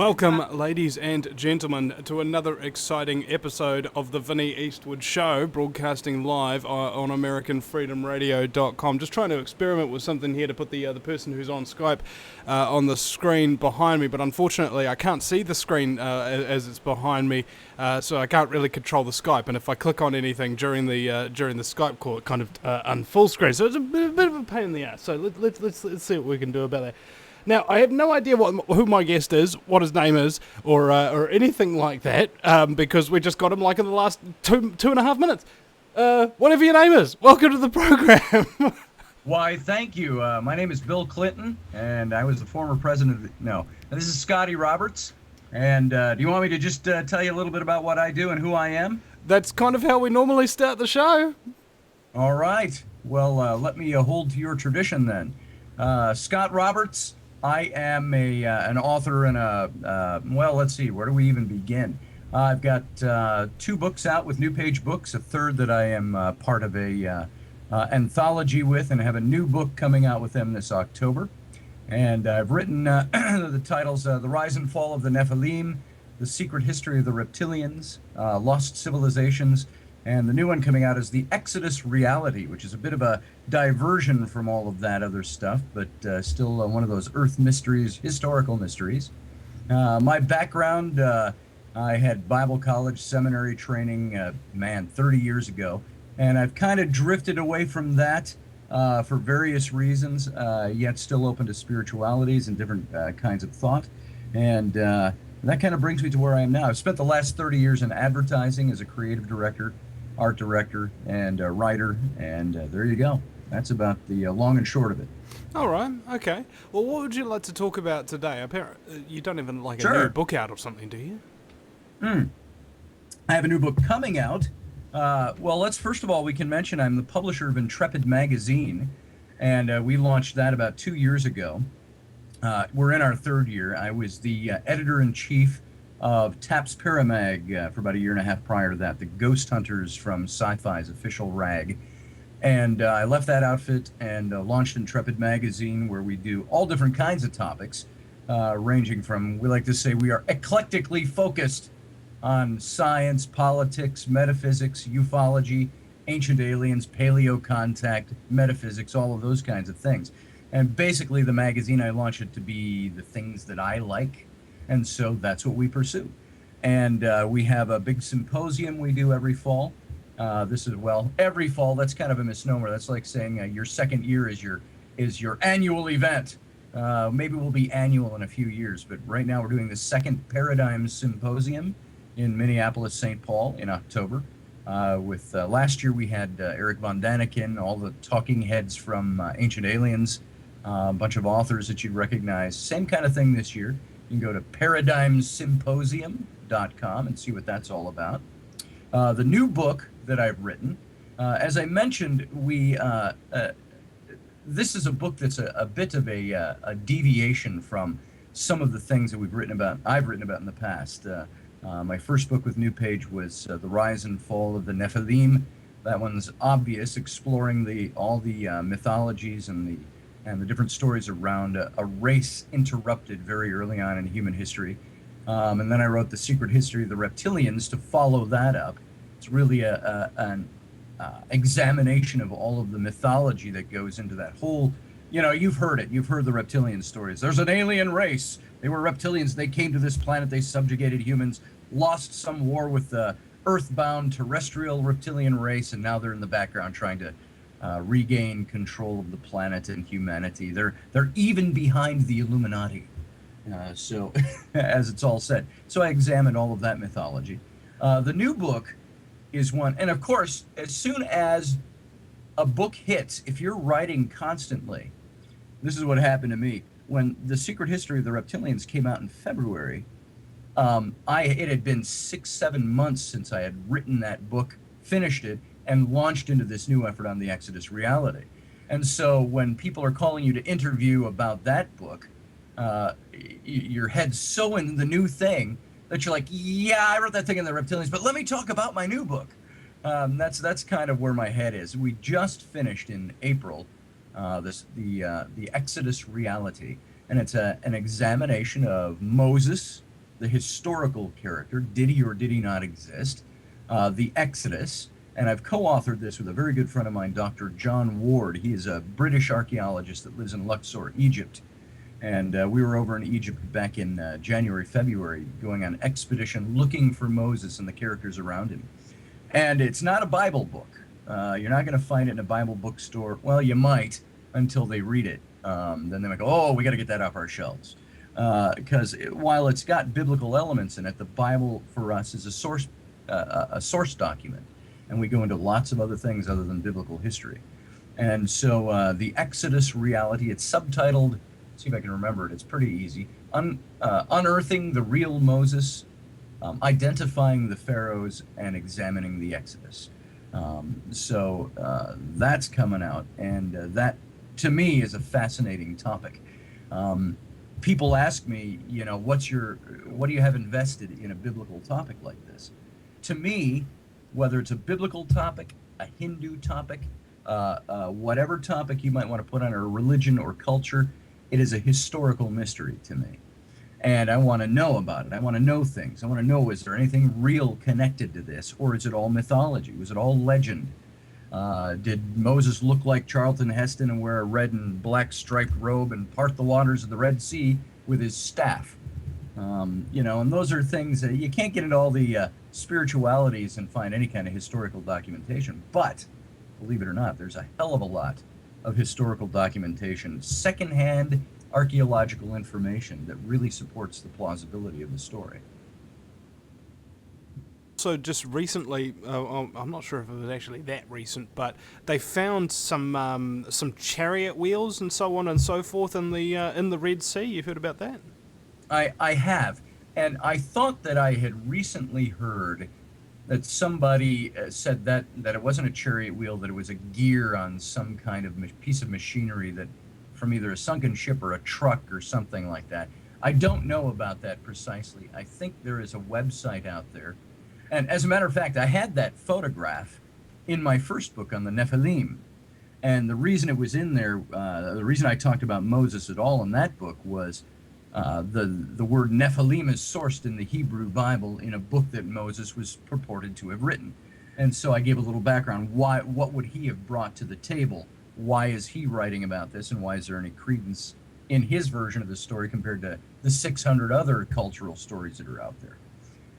Welcome, ladies and gentlemen, to another exciting episode of the Vinny Eastwood Show, broadcasting live on AmericanFreedomRadio.com. Just trying to experiment with something here to put the person who's on Skype on the screen behind me, but unfortunately I can't see the screen as it's behind me, so I can't really control the Skype. And if I click on anything during the Skype call, it kind of unfull screen. So it's a bit of a pain in the ass. So let's see what we can do about that. Now, I have no idea who my guest is, what his name is, or anything like that, because we just got him like in the last two and a half minutes. Whatever your name is, welcome to the program. Why, thank you. My name is Bill Clinton, and I was the former president of this is Scotty Roberts, and do you want me to just tell you a little bit about what I do and who I am? That's kind of how we normally start the show. All right. Well, let me hold to your tradition then. Scott Roberts. I am an author and let's see, where do we even begin? I've got 2 books out with New Page Books, a third that I am part of a anthology with, and I have a new book coming out with them this October. And I've written the titles, The Rise and Fall of the Nephilim, The Secret History of the Reptilians, Lost Civilizations, and the new one coming out is The Exodus Reality, which is a bit of a diversion from all of that other stuff, but still one of those Earth mysteries, historical mysteries. My background, I had Bible college seminary training, 30 years ago, and I've kind of drifted away from that for various reasons, yet still open to spiritualities and different kinds of thought. And that kind of brings me to where I am now. I've spent the last 30 years in advertising as a creative director, art director, and writer, and there you go. That's about the long and short of it. All right, okay. Well, what would you like to talk about today? Apparently, you don't even like Sure. a new book out or something, do you? I have a new book coming out. Let's first of all, we can mention I'm the publisher of Intrepid Magazine, and we launched that about 2 years ago. We're in our 3rd year. I was the editor-in-chief of TAPS Paramag for about a year and a half prior to that, the Ghost Hunters from Sci-Fi's official rag. And I left that outfit and launched Intrepid Magazine, where we do all different kinds of topics, ranging from, we like to say, we are eclectically focused on science, politics, metaphysics, ufology, ancient aliens, paleo contact, metaphysics, all of those kinds of things. And basically the magazine, I launched it to be the things that I like, and so that's what we pursue. And we have a big symposium we do every fall. Every fall, that's kind of a misnomer. That's like saying your second year is your annual event. Maybe we'll be annual in a few years, but right now we're doing the second Paradigm Symposium in Minneapolis, St. Paul in October. Last year we had Eric von Daniken, all the talking heads from Ancient Aliens, a bunch of authors that you'd recognize. Same kind of thing this year. You can go to paradigmsymposium.com and see what that's all about. The new book that I've written, as I mentioned, this is a book that's a bit of a deviation from some of the things that I've written about in the past. My first book with New Page was The Rise and Fall of the Nephilim. That one's obvious, exploring all the mythologies and the different stories around a race interrupted very early on in human history. And then I wrote The Secret History of the Reptilians to follow that up. It's really an examination of all of the mythology that goes into that whole, you've heard it. You've heard the reptilian stories. There's an alien race. They were reptilians. They came to this planet. They subjugated humans, lost some war with the earthbound terrestrial reptilian race, and now they're in the background trying to regain control of the planet and humanity. They're even behind the Illuminati. So, as it's all said. So I examined all of that mythology. The new book is one, and of course, as soon as a book hits, if you're writing constantly, this is what happened to me. When The Secret History of the Reptilians came out in February, it had been 6-7 months since I had written that book, finished it, and launched into this new effort on the Exodus Reality. And so when people are calling you to interview about that book, your head's so in the new thing that you're like, yeah, I wrote that thing in the Reptilians, but let me talk about my new book. That's kind of where my head is. We just finished in April the Exodus Reality, and it's an examination of Moses, the historical character, did he or did he not exist, the Exodus, and I've co-authored this with a very good friend of mine, Dr. John Ward. He is a British archaeologist that lives in Luxor, Egypt. And we were over in Egypt back in January, February, going on expedition looking for Moses and the characters around him. And it's not a Bible book. You're not going to find it in a Bible bookstore. Well, you might until they read it. Then they might go, oh, we got to get that off our shelves. Because while it's got biblical elements in it, the Bible for us is a source document. And we go into lots of other things other than biblical history. And so the Exodus reality, it's subtitled, see if I can remember it, it's pretty easy, Unearthing the Real Moses, Identifying the Pharaohs, and Examining the Exodus. So that's coming out, and that, to me, is a fascinating topic. People ask me, you know, what do you have invested in a biblical topic like this? To me, whether it's a biblical topic, a Hindu topic, whatever topic you might want to put on, a religion or culture, it is a historical mystery to me. And I want to know about it. I want to know things. I want to know, is there anything real connected to this? Or is it all mythology? Was it all legend? Did Moses look like Charlton Heston and wear a red and black striped robe and part the waters of the Red Sea with his staff? You know, and those are things that you can't get into all the spiritualities and find any kind of historical documentation. But, believe it or not, there's a hell of a lot of historical documentation, secondhand archaeological information that really supports the plausibility of the story. So just recently, I'm not sure if it was actually that recent, but they found some chariot wheels and so on and so forth in the Red Sea. You've heard about that? I have, and I thought that I had recently heard that somebody said that it wasn't a chariot wheel, that it was a gear on some kind of piece of machinery that from either a sunken ship or a truck or something like that. I don't know about that precisely. I think there is a website out there. And as a matter of fact, I had that photograph in my first book on the Nephilim. And the reason it was in there, the reason I talked about Moses at all in that book was the word Nephilim is sourced in the Hebrew Bible in a book that Moses was purported to have written. And so I gave a little background. What would he have brought to the table? Why is he writing about this, and why is there any credence in his version of the story compared to the 600 other cultural stories that are out there?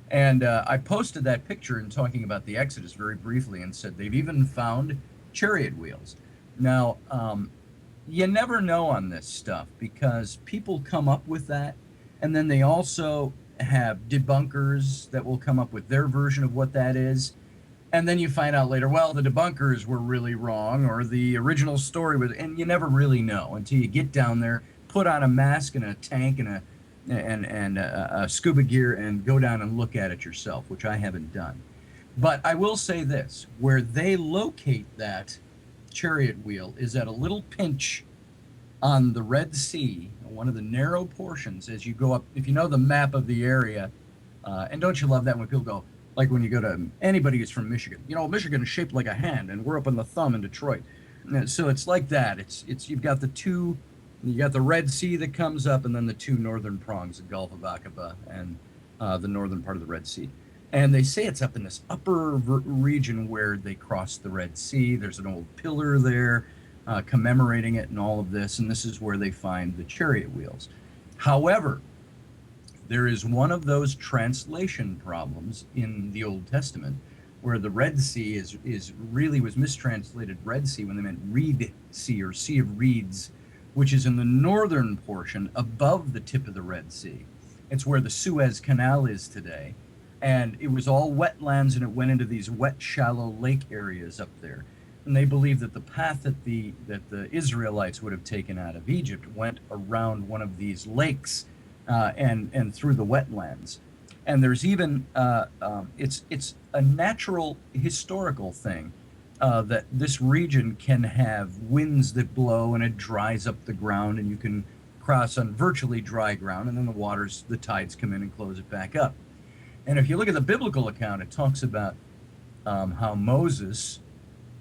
And I posted that picture in talking about the Exodus very briefly and said they've even found chariot wheels. Now, you never know on this stuff because people come up with that, and then they also have debunkers that will come up with their version of what that is. And then you find out later, well, the debunkers were really wrong, or the original story was, and you never really know until you get down there, put on a mask and a tank and a scuba gear and go down and look at it yourself, which I haven't done. But I will say this, where they locate that chariot wheel is at a little pinch on the Red Sea, one of the narrow portions as you go up. If you know the map of the area, and don't you love that when people go, like when you go to anybody who's from Michigan, you know, Michigan is shaped like a hand, and we're up on the thumb in Detroit. So it's like that. It's you've got you got the Red Sea that comes up, and then the two northern prongs, the Gulf of Aqaba and the northern part of the Red Sea. And they say it's up in this upper region where they crossed the Red Sea. There's an old pillar there commemorating it and all of this, and this is where they find the chariot wheels. However, there is one of those translation problems in the Old Testament where the Red Sea is really was mistranslated Red Sea when they meant Reed Sea or Sea of Reeds, which is in the northern portion above the tip of the Red Sea. It's where the Suez Canal is today. And it was all wetlands, and it went into these wet, shallow lake areas up there. And they believe that the path that the Israelites would have taken out of Egypt went around one of these lakes and through the wetlands. And there's even it's a natural historical thing that this region can have winds that blow and it dries up the ground, and you can cross on virtually dry ground, and then the tides come in and close it back up. And if you look at the biblical account, it talks about how Moses,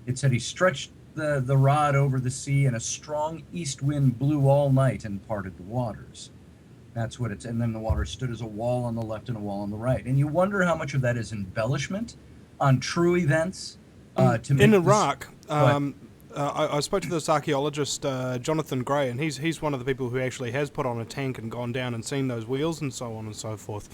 it said he stretched the rod over the sea, and a strong east wind blew all night and parted the waters. That's what it's, and then the water stood as a wall on the left and a wall on the right. And you wonder how much of that is embellishment on true events to make in this, Iraq. but I spoke to this archaeologist, Jonathan Gray, and he's one of the people who actually has put on a tank and gone down and seen those wheels and so on and so forth.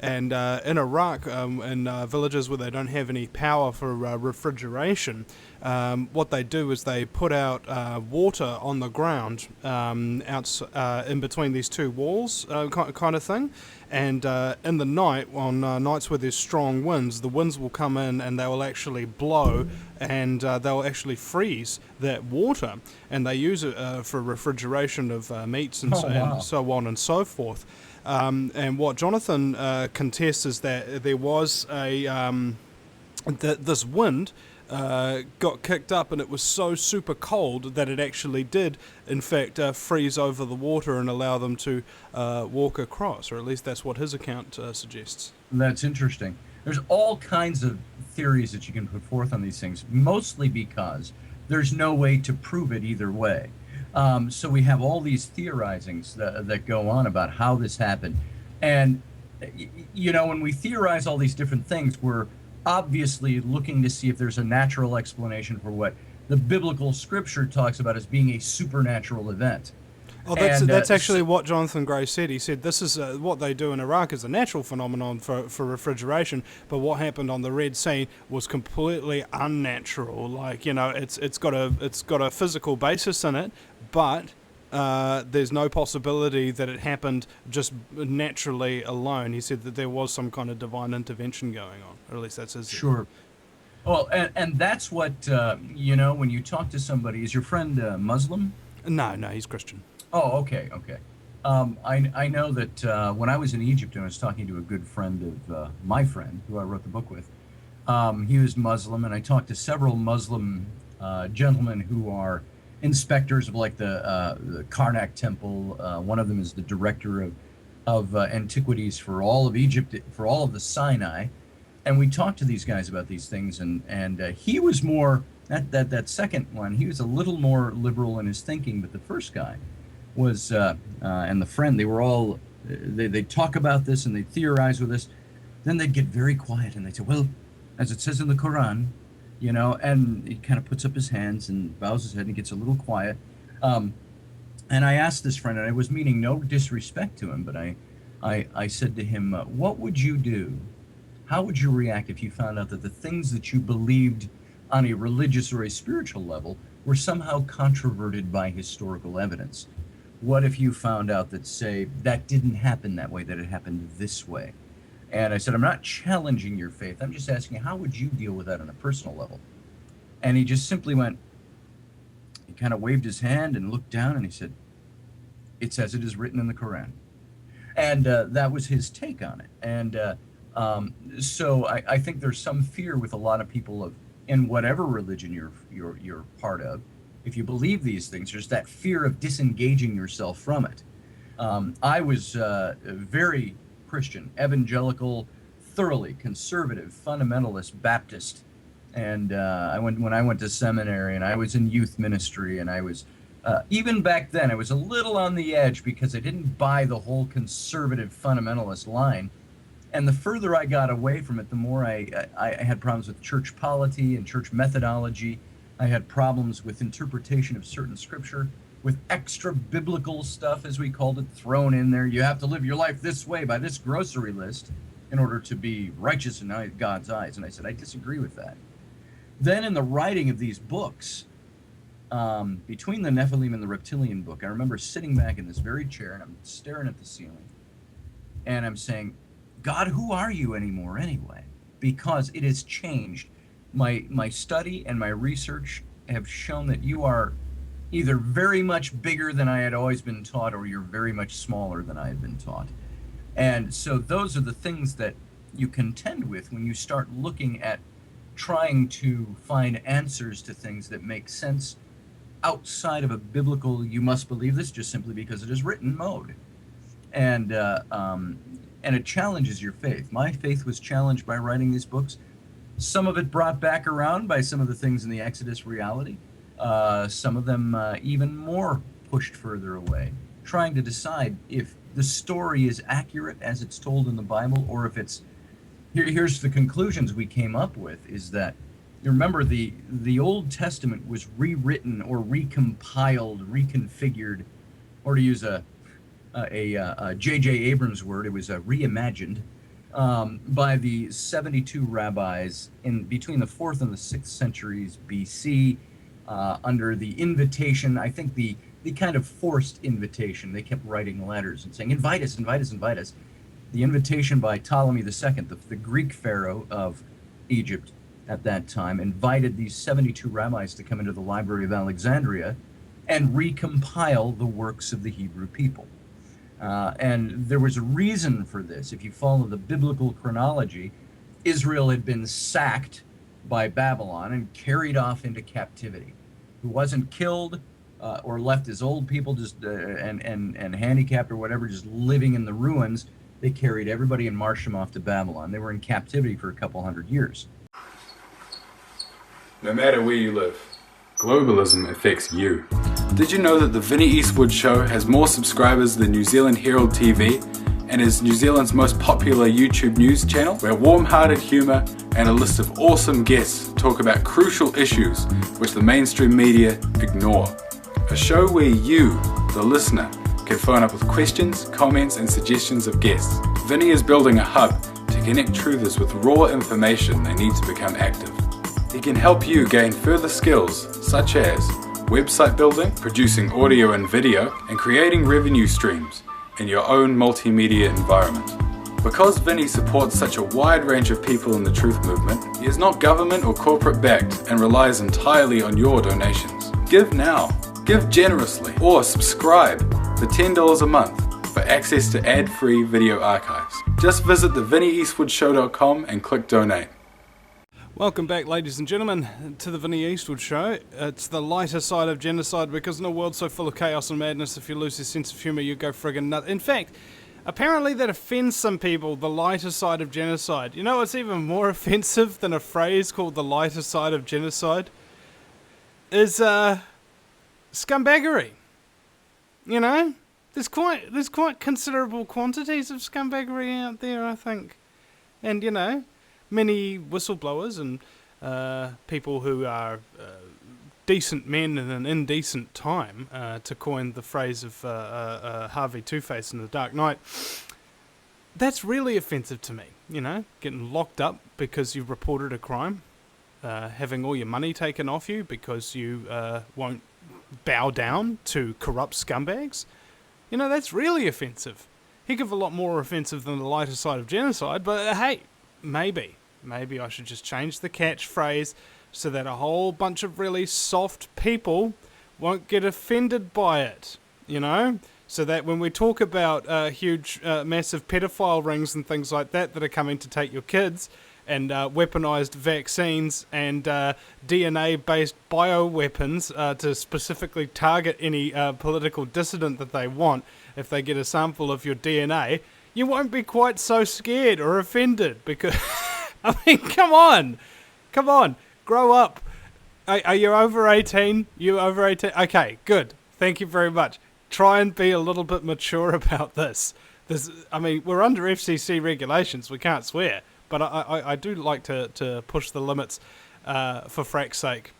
And in Iraq, in villages where they don't have any power for refrigeration, what they do is they put out water on the ground in between these two walls, kind of thing. And in the night, on nights where there's strong winds, the winds will come in and they will actually blow and they'll actually freeze that water. And they use it for refrigeration of meats and, and so on and so forth. And what Jonathan contests is that there was this wind got kicked up and it was so super cold that it actually did, in fact, freeze over the water and allow them to walk across, or at least that's what his account suggests. that's interesting. There's all kinds of theories that you can put forth on these things, mostly because there's no way to prove it either way. So we have all these theorizings that go on about how this happened. And, when we theorize all these different things, we're obviously looking to see if there's a natural explanation for what the biblical scripture talks about as being a supernatural event. Oh, that's actually what Jonathan Gray said. He said this is what they do in Iraq is a natural phenomenon for refrigeration, but what happened on the Red Sea was completely unnatural. Like, it's got a physical basis in it, but there's no possibility that it happened just naturally alone. He said that there was some kind of divine intervention going on, or at least that's his. Sure. Well, and that's what, when you talk to somebody, is your friend Muslim? No, he's Christian. Oh, okay. I know that when I was in Egypt and I was talking to a good friend of my friend, who I wrote the book with, he was Muslim, and I talked to several Muslim gentlemen who are inspectors of like the Karnak Temple. One of them is the director of antiquities for all of Egypt, for all of the Sinai. And we talked to these guys about these things, and he was more, that second one, he was a little more liberal in his thinking, but the first guy was, and the friend, they were all, they'd talk about this and they'd theorize with this, then they'd get very quiet and they'd say, well, as it says in the Quran, and he kind of puts up his hands and bows his head and gets a little quiet. And I asked this friend, and I was meaning no disrespect to him, but I said to him, what would you do? How would you react if you found out that the things that you believed on a religious or a spiritual level were somehow controverted by historical evidence? What if you found out that, say, that didn't happen that way, that it happened this way? And I said, I'm not challenging your faith. I'm just asking, how would you deal with that on a personal level? And he just simply went, he kind of waved his hand and looked down and he said, it's as it is written in the Quran. And that was his take on it. And so I think there's some fear with a lot of people of, in whatever religion you're part of, if you believe these things, there's that fear of disengaging yourself from it. I was very Christian, evangelical, thoroughly conservative, fundamentalist Baptist. And when I went to seminary and I was in youth ministry, and I was, even back then, I was a little on the edge because I didn't buy the whole conservative fundamentalist line. And the further I got away from it, the more I had problems with church polity and church methodology. I had problems with interpretation of certain scripture, with extra biblical stuff, as we called it, thrown in there. You have to live your life this way by this grocery list in order to be righteous in God's eyes. And I said, I disagree with that. Then in the writing of these books, between the Nephilim and the Reptilian book, I remember sitting back in this very chair and I'm staring at the ceiling and I'm saying, God, who are you anymore anyway? Because it has changed. My study and my research have shown that you are either very much bigger than I had always been taught, or you're very much smaller than I had been taught. And so those are the things that you contend with when you start looking at trying to find answers to things that make sense outside of a biblical, you must believe this just simply because it is written mode. And it challenges your faith. My faith was challenged by writing these books. Some of it brought back around by some of the things in the Exodus reality. Some of them even more pushed further away, trying to decide if the story is accurate as it's told in the Bible, or if it's here's the conclusions we came up with, is that you remember the Old Testament was rewritten or recompiled, reconfigured, or to use a J.J. Abrams word, it was reimagined by the 72 rabbis in between the 4th and the 6th centuries BC, under the invitation, I think the kind of forced invitation. They kept writing letters and saying, invite us, invite us, invite us. The invitation by Ptolemy II, the Greek pharaoh of Egypt at that time, invited these 72 rabbis to come into the Library of Alexandria and recompile the works of the Hebrew people. And there was a reason for this. If you follow the biblical chronology, Israel had been sacked by Babylon and carried off into captivity. Who wasn't killed or left as old people just and handicapped or whatever, just living in the ruins. They carried everybody and marched them off to Babylon. They were in captivity for a couple hundred years. No matter where you live, globalism affects you. Did you know that the Vinny Eastwood Show has more subscribers than New Zealand Herald TV and is New Zealand's most popular YouTube news channel, where warm-hearted humour and a list of awesome guests talk about crucial issues which the mainstream media ignore? A show where you, the listener, can phone up with questions, comments and suggestions of guests. Vinny is building a hub to connect truthers with raw information they need to become active. He can help you gain further skills such as website building, producing audio and video, and creating revenue streams in your own multimedia environment. Because Vinny supports such a wide range of people in the truth movement, he is not government or corporate backed and relies entirely on your donations. Give now, give generously, or subscribe for $10 a month for access to ad-free video archives. Just visit the vinnyeastwoodshow.com and click donate. Welcome back, ladies and gentlemen, to the Vinny Eastwood Show. It's the lighter side of genocide, because in a world so full of chaos and madness, if you lose your sense of humour, you go friggin' nuts. In fact, apparently that offends some people, the lighter side of genocide. You know what's even more offensive than a phrase called the lighter side of genocide? Is scumbaggery. You know? There's quite considerable quantities of scumbaggery out there, I think. And, you know, many whistleblowers and people who are decent men in an indecent time, to coin the phrase of Harvey Two-Face in The Dark Knight. That's really offensive to me, you know, getting locked up because you've reported a crime, having all your money taken off you because you won't bow down to corrupt scumbags. You know, that's really offensive. Heck of a lot more offensive than the lighter side of genocide, but hey, maybe I should just change the catchphrase so that a whole bunch of really soft people won't get offended by it, you know? So that when we talk about huge, massive pedophile rings and things like that are coming to take your kids, and weaponized vaccines and DNA-based bioweapons to specifically target any political dissident that they want, if they get a sample of your DNA, you won't be quite so scared or offended, because... I mean, come on, grow up. Are you over 18? You over 18? Okay, good. Thank you very much. Try and be a little bit mature about this. I mean, we're under FCC regulations. We can't swear. But I do like to push the limits for frack's sake,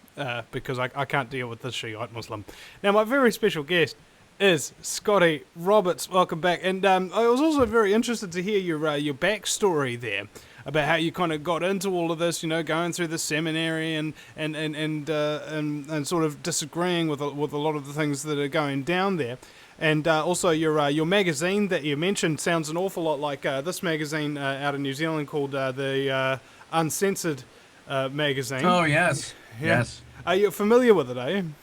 because I can't deal with this Shiite Muslim. Now, my very special guest is Scotty Roberts. Welcome back. And I was also very interested to hear your backstory there, about how you kind of got into all of this, you know, going through the seminary and sort of disagreeing with a lot of the things that are going down there. And also your magazine that you mentioned sounds an awful lot like this magazine out of New Zealand called the Uncensored magazine. Oh, yes. Yeah. Yes. Are you familiar with it, are you?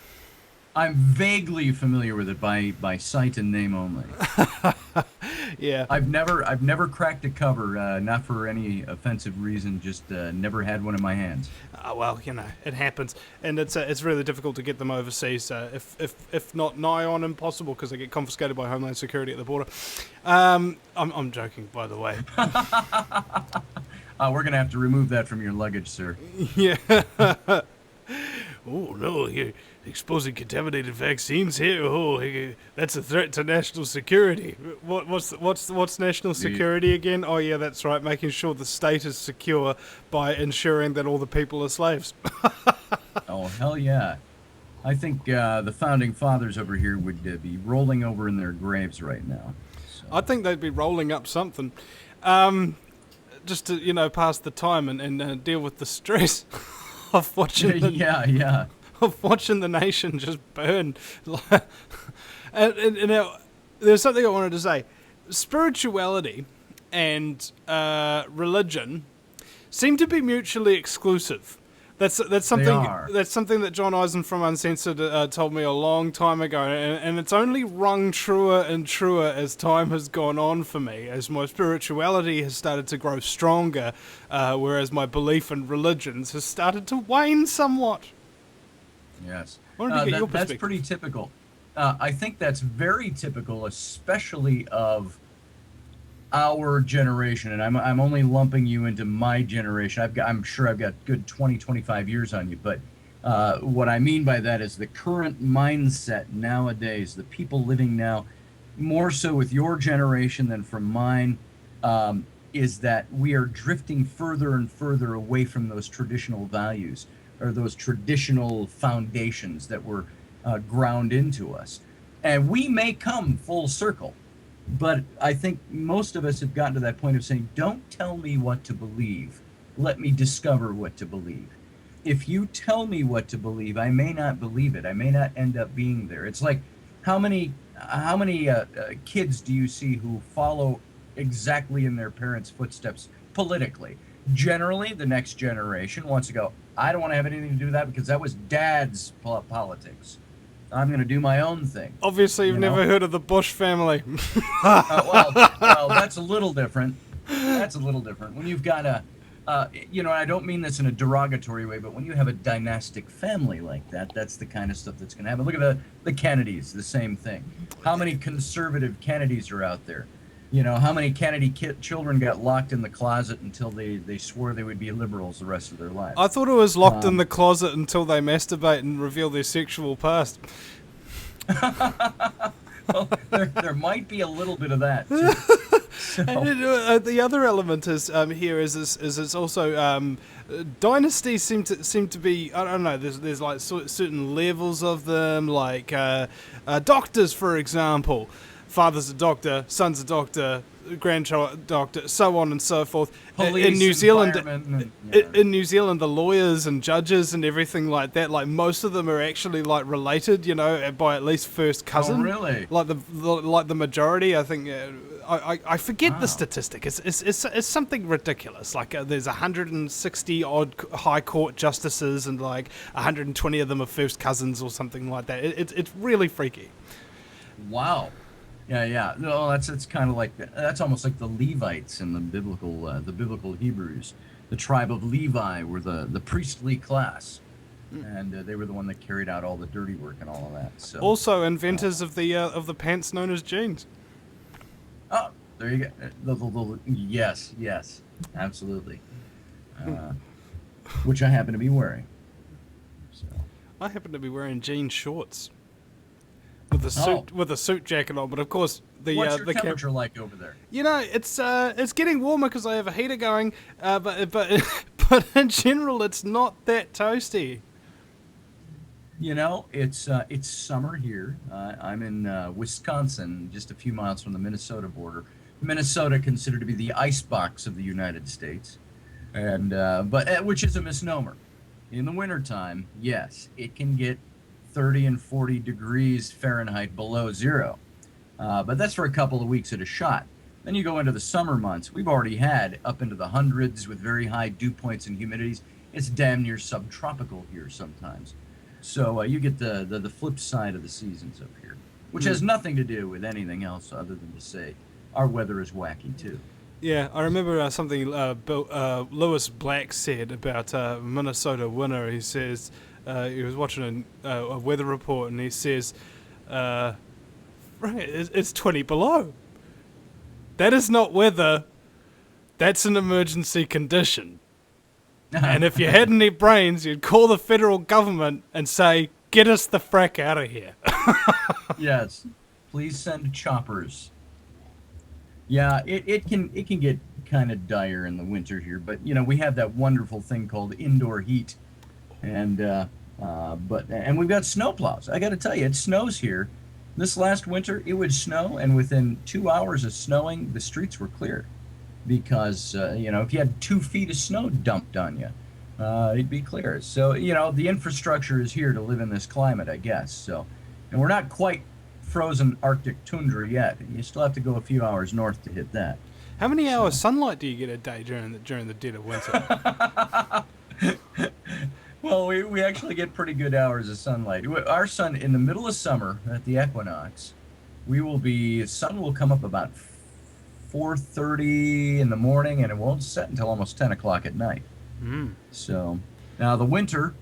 I'm vaguely familiar with it by sight and name only. Yeah. I've never cracked a cover, not for any offensive reason, just never had one in my hands. Well, you know, it happens, and it's really difficult to get them overseas, if not nigh on impossible, because they get confiscated by Homeland Security at the border. I'm joking, by the way. We're gonna have to remove that from your luggage, sir. Yeah. oh no, you're exposing contaminated vaccines here. Oh, that's a threat to national security. What's national security again? Oh yeah, that's right, making sure the state is secure by ensuring that all the people are slaves. Oh, hell yeah. I think the founding fathers over here would be rolling over in their graves right now. So. I think they'd be rolling up something. Just to, pass the time and deal with the stress of watching of watching the nation just burn. and now, there's something I wanted to say. Spirituality and religion seem to be mutually exclusive. That's something that John Eisen from Uncensored told me a long time ago, and it's only rung truer and truer as time has gone on for me, as my spirituality has started to grow stronger, whereas my belief in religions has started to wane somewhat. Yes, your that's pretty typical. I think that's very typical, especially of our generation, and I'm only lumping you into my generation. I'm sure I've got good 20-25 years on you, but what I mean by that is the current mindset nowadays, the people living now, more so with your generation than from mine, is that we are drifting further and further away from those traditional values or those traditional foundations that were ground into us. And we may come full circle. But I think most of us have gotten to that point of saying, don't tell me what to believe. Let me discover what to believe. If you tell me what to believe, I may not believe it. I may not end up being there. It's like, how many kids do you see who follow exactly in their parents' footsteps politically? Generally, the next generation wants to go, I don't want to have anything to do with that because that was dad's politics. I'm going to do my own thing. Obviously, you've never heard of the Bush family. Well, that's a little different. That's a little different. When you've got I don't mean this in a derogatory way, but when you have a dynastic family like that, that's the kind of stuff that's going to happen. Look at the Kennedys, the same thing. How many conservative Kennedys are out there? How many Kennedy children got locked in the closet until they swore they would be liberals the rest of their lives? I thought it was locked in the closet until they masturbate and reveal their sexual past. Well, there might be a little bit of that, too. So. And, the other element is it's also dynasties seem to be, I don't know, there's like certain levels of them, like doctors, for example. Father's a doctor, son's a doctor, grandchild doctor, so on and so forth. Police, in New Zealand, in New Zealand, the lawyers and judges and everything like that, like most of them are actually like related, by at least first cousin. Oh, really? Like the majority, I think. I forget the statistic. It's something ridiculous. Like there's 160 odd high court justices, and like 120 of them are first cousins or something like that. It's really freaky. Wow. Yeah. No, it's kind of like that's almost like the Levites in the biblical Hebrews. The tribe of Levi were the priestly class, and they were the one that carried out all the dirty work and all of that. So also inventors of the pants known as jeans. Oh, there you go. Yes, absolutely. Which I happen to be wearing. So I happen to be wearing jean shorts. With a suit jacket on, but of course what's your temperature like over there? It's getting warmer because I have a heater going, but in general it's not that toasty. It's summer here. I'm in Wisconsin, just a few miles from the Minnesota border. Minnesota considered to be the icebox of the United States, and which is a misnomer. In the wintertime, yes, it can get 30 and 40 degrees Fahrenheit below zero. But that's for a couple of weeks at a shot. Then you go into the summer months. We've already had up into the hundreds with very high dew points and humidities. It's damn near subtropical here sometimes. So you get the flip side of the seasons up here, which has nothing to do with anything else other than to say our weather is wacky too. Yeah, I remember something Lewis Black said about Minnesota winter. He says he was watching a weather report, and he says, it's 20 below. That is not weather. That's an emergency condition. And if you had any brains, you'd call the federal government and say, get us the frack out of here. Yes. Please send choppers. Yeah, it can get kind of dire in the winter here, but we have that wonderful thing called indoor heat, and we've got snowplows. I got to tell you, it snows here. This last winter, it would snow, and within 2 hours of snowing, the streets were clear, because if you had 2 feet of snow dumped on you, it'd be clear. So the infrastructure is here to live in this climate, I guess. So, and we're not quite frozen Arctic tundra yet. You still have to go a few hours north to hit that. How many hours sunlight do you get a day during the dead of winter? Well, we actually get pretty good hours of sunlight. Our sun, in the middle of summer at the equinox, sun will come up about 4:30 in the morning, and it won't set until almost 10 o'clock at night. So now the winter,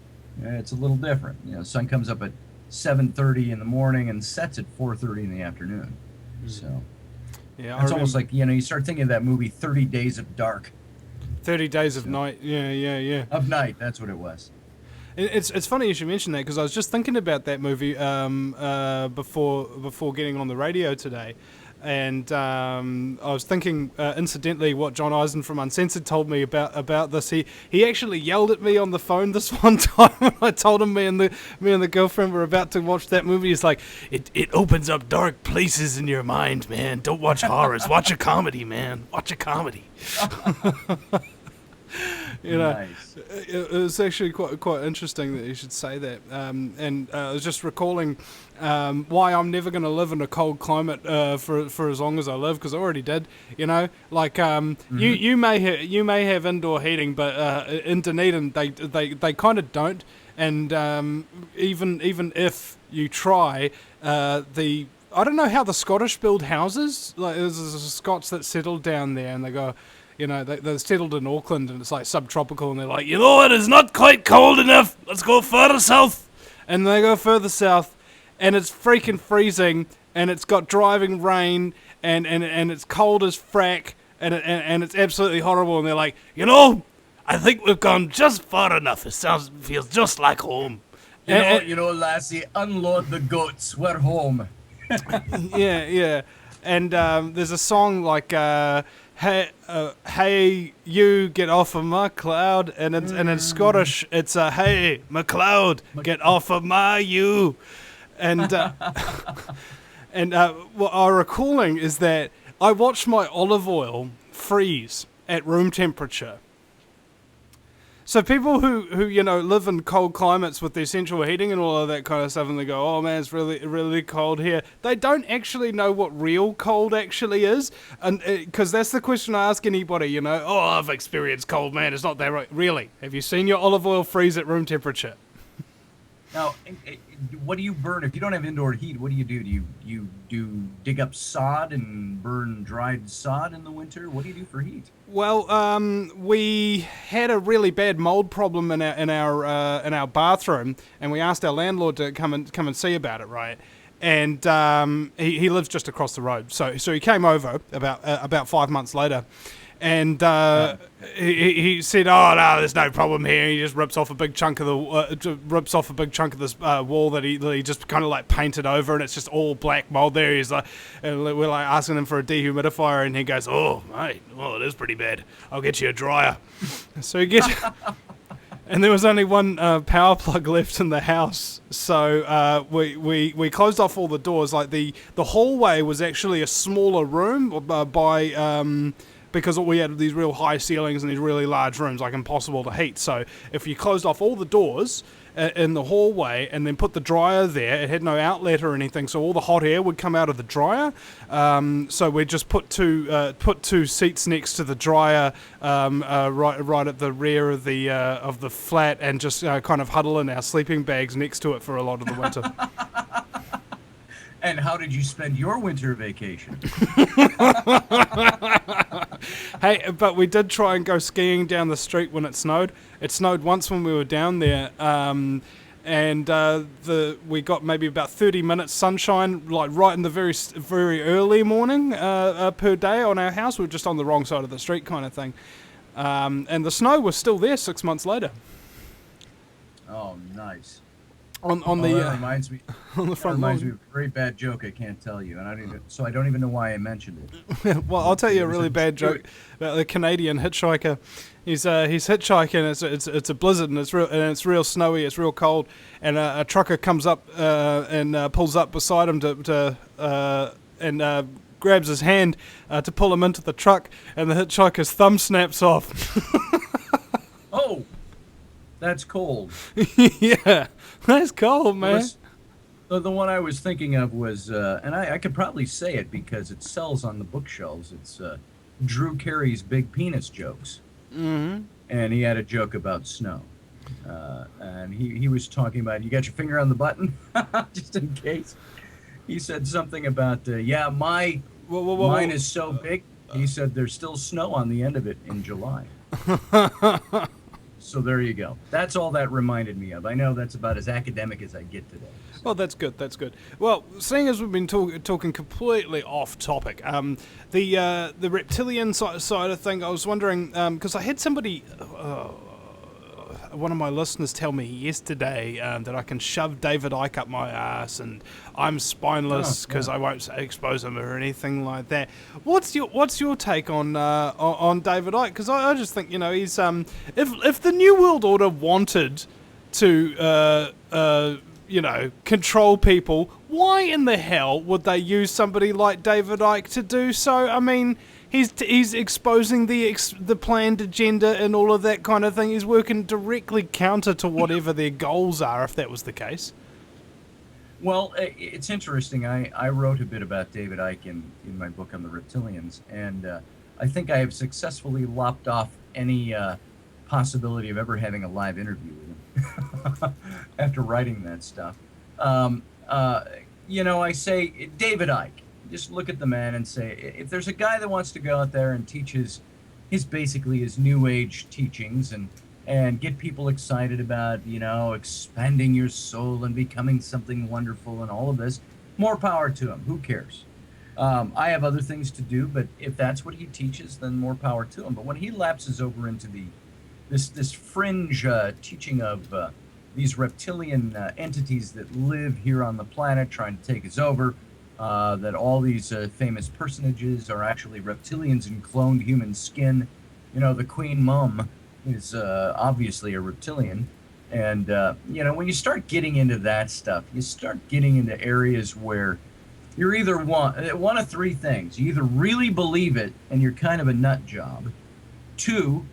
it's a little different. The sun comes up at 7:30 in the morning and sets at 4:30 in the afternoon. So yeah, it's almost like you start thinking of that movie 30 Days of Dark. 30 Days of Night. Yeah. Of night, that's what it was. It's funny you should mention that, because I was just thinking about that movie before getting on the radio today, and I was thinking incidentally what John Eisen from Uncensored told me about this. He actually yelled at me on the phone this one time when I told him me and the girlfriend were about to watch that movie. He's like, it opens up dark places in your mind, man. Don't watch horrors. Watch a comedy, man. Watch a comedy. Nice. It was actually quite interesting that you should say that. And I was just recalling why I'm never going to live in a cold climate for as long as I live, because I already did. Like you may have indoor heating, but in Dunedin they kind of don't. And even if you try, I don't know how the Scottish build houses. Like there's Scots that settled down there, and they go. They're settled in Auckland, and it's like subtropical, and they're like, what, it's not quite cold enough, let's go further south. And they go further south, and it's freaking freezing, and it's got driving rain, and it's cold as frack, and it's absolutely horrible, and they're like, I think we've gone just far enough, feels just like home. Lassie, unload the goats, we're home. Yeah. And there's a song like... hey, you get off of my cloud, and in Scottish it's hey, MacLeod, get off of my you, and what I'm recalling is that I watched my olive oil freeze at room temperature. So people who live in cold climates with their central heating and all of that kind of stuff, and they go, oh man, it's really, really cold here. They don't actually know what real cold actually is, and because that's the question I ask anybody, I've experienced cold, man, it's not that right. Really? Have you seen your olive oil freeze at room temperature? Now, what do you burn? If you don't have indoor heat, what do? Do you dig up sod and burn dried sod in the winter? What do you do for heat? Well, we had a really bad mold problem in our bathroom, and we asked our landlord to come and see about it, right? And he lives just across the road, so he came over about 5 months later. And he said, "Oh no, there's no problem here." He just rips off a big chunk of this wall that he just kind of like painted over, and it's just all black mold there. He's like, and we're like asking him for a dehumidifier, and he goes, "Oh mate, it is pretty bad. I'll get you a dryer." So he gets, and there was only one power plug left in the house, so we closed off all the doors. Like the hallway was actually a smaller room because we had these real high ceilings and these really large rooms, like impossible to heat. So if you closed off all the doors in the hallway and then put the dryer there, it had no outlet or anything, so all the hot air would come out of the dryer. So we just put two seats next to the dryer, right at the rear of the flat, and just kind of huddle in our sleeping bags next to it for a lot of the winter. And how did you spend your winter vacation? Hey, but we did try and go skiing down the street when it snowed. It snowed once when we were down there, and we got maybe about 30 minutes sunshine, like right in the very, very early morning per day on our house. We were just on the wrong side of the street kind of thing. and the snow was still there 6 months later. Oh, nice. On That the reminds me. on the That front reminds me lawn. of a very bad joke I can't tell you, and I don't even know why I mentioned it. Well, I'll tell you a It was really bad joke about the Canadian hitchhiker. He's hitchhiking. It's a blizzard and it's real snowy. It's real cold, and a trucker comes up and pulls up beside him and grabs his hand to pull him into the truck, and the hitchhiker's thumb snaps off. Oh, that's cold. Yeah, that's cold, man. The one I was thinking of was, and I could probably say it because it sells on the bookshelves. It's Drew Carey's Big Penis Jokes. Mm-hmm. And he had a joke about snow. And he was talking about, you got your finger on the button? Just in case. He said something about, mine is so big. He said there's still snow on the end of it in July. So there you go. That's all that reminded me of. I know that's about as academic as I get today. Well, that's good. That's good. Well, seeing as we've been talking completely off topic, the reptilian side of thing, I was wondering because I had somebody, one of my listeners, tell me yesterday that I can shove David Icke up my ass and I'm spineless because I won't expose him or anything like that. What's your take on David Icke? Because I just think he's if the New World Order wanted to control people, why in the hell would they use somebody like David Icke to do so? I mean, he's exposing the planned agenda and all of that kind of thing. He's working directly counter to whatever their goals are, if that was the case. Well, it's interesting. I wrote a bit about David Icke in my book on the Reptilians, and I think I have successfully lopped off any possibility of ever having a live interview with him after writing that stuff. I say, David Icke, just look at the man and say, if there's a guy that wants to go out there and teach his basically his new age teachings and get people excited about, expanding your soul and becoming something wonderful and all of this, more power to him. Who cares? I have other things to do, but if that's what he teaches, then more power to him. But when he lapses over into this fringe teaching of these reptilian entities that live here on the planet trying to take us over, that all these famous personages are actually reptilians in cloned human skin. The Queen Mum is obviously a reptilian. And, when you start getting into that stuff, you start getting into areas where you're either one of three things. You either really believe it and you're kind of a nut job. Two,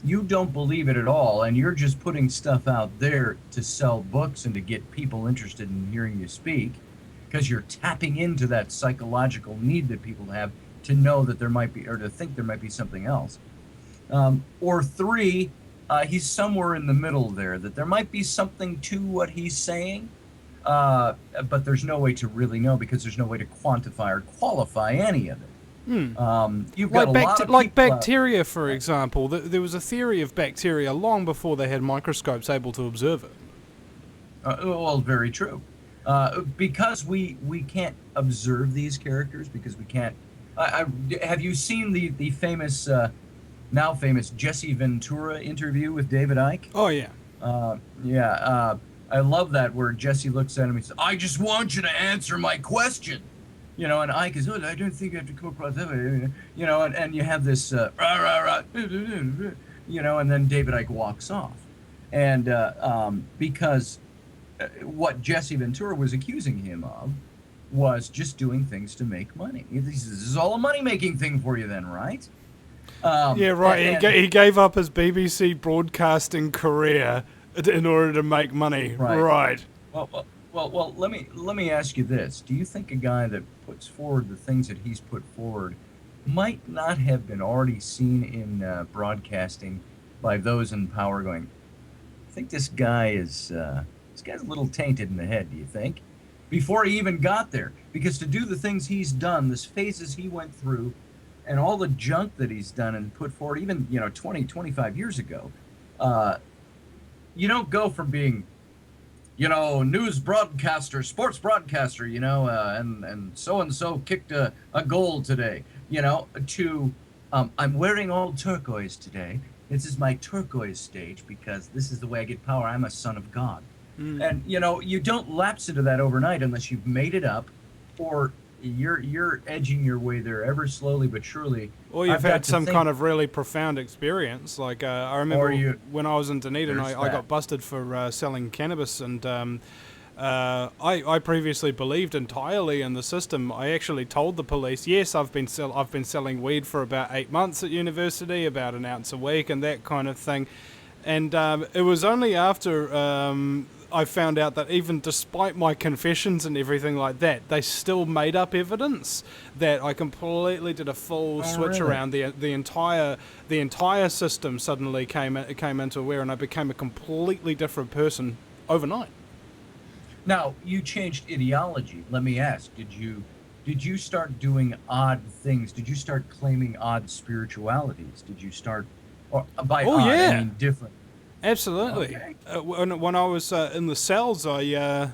you don't believe it at all and you're just putting stuff out there to sell books and to get people interested in hearing you speak because you're tapping into that psychological need that people have to know that there might be, or to think there might be something else. Or three, he's somewhere in the middle there, that there might be something to what he's saying, but there's no way to really know because there's no way to quantify or qualify any of it. You've got like bacteria, for example. There was a theory of bacteria long before they had microscopes able to observe it. Well, very true. Because we can't observe these characters, because we can't... have you seen the famous, now famous Jesse Ventura interview with David Icke? Oh, yeah. I love that where Jesse looks at him and says, I just want you to answer my question. And Icke is, I don't think I have to come across that way. And you have this, and then David Icke walks off. And because what Jesse Ventura was accusing him of was just doing things to make money. This is all a money-making thing for you then, right? Yeah, right. He gave up his BBC broadcasting career in order to make money. Right. Well, let me ask you this. Do you think a guy that puts forward the things that he's put forward might not have been already seen in broadcasting by those in power going, I think this guy's a little tainted in the head, do you think? Before he even got there. Because to do the things he's done, the phases he went through, and all the junk that he's done and put forward, even 20, 25 years ago, you don't go from being news broadcaster, sports broadcaster, and so-and-so kicked a goal today, to I'm wearing all turquoise today. This is my turquoise stage because this is the way I get power. I'm a son of God. And, you don't lapse into that overnight unless you've made it up, or you're edging your way there ever slowly but surely. Or you've had some kind of really profound experience. Like, I remember when I was in Dunedin, I got busted for selling cannabis, and I previously believed entirely in the system. I actually told the police, yes, I've been selling weed for about 8 months at university, about an ounce a week and that kind of thing. And it was only after I found out that even despite my confessions and everything like that, they still made up evidence, that I completely did a full switch around. The entire system suddenly came into aware, and I became a completely different person overnight. Now, you changed ideology. Let me ask, did you start doing odd things? Did you start claiming odd spiritualities? Did you start, or by odd, I mean different? Absolutely. Okay. When I was in the cells, I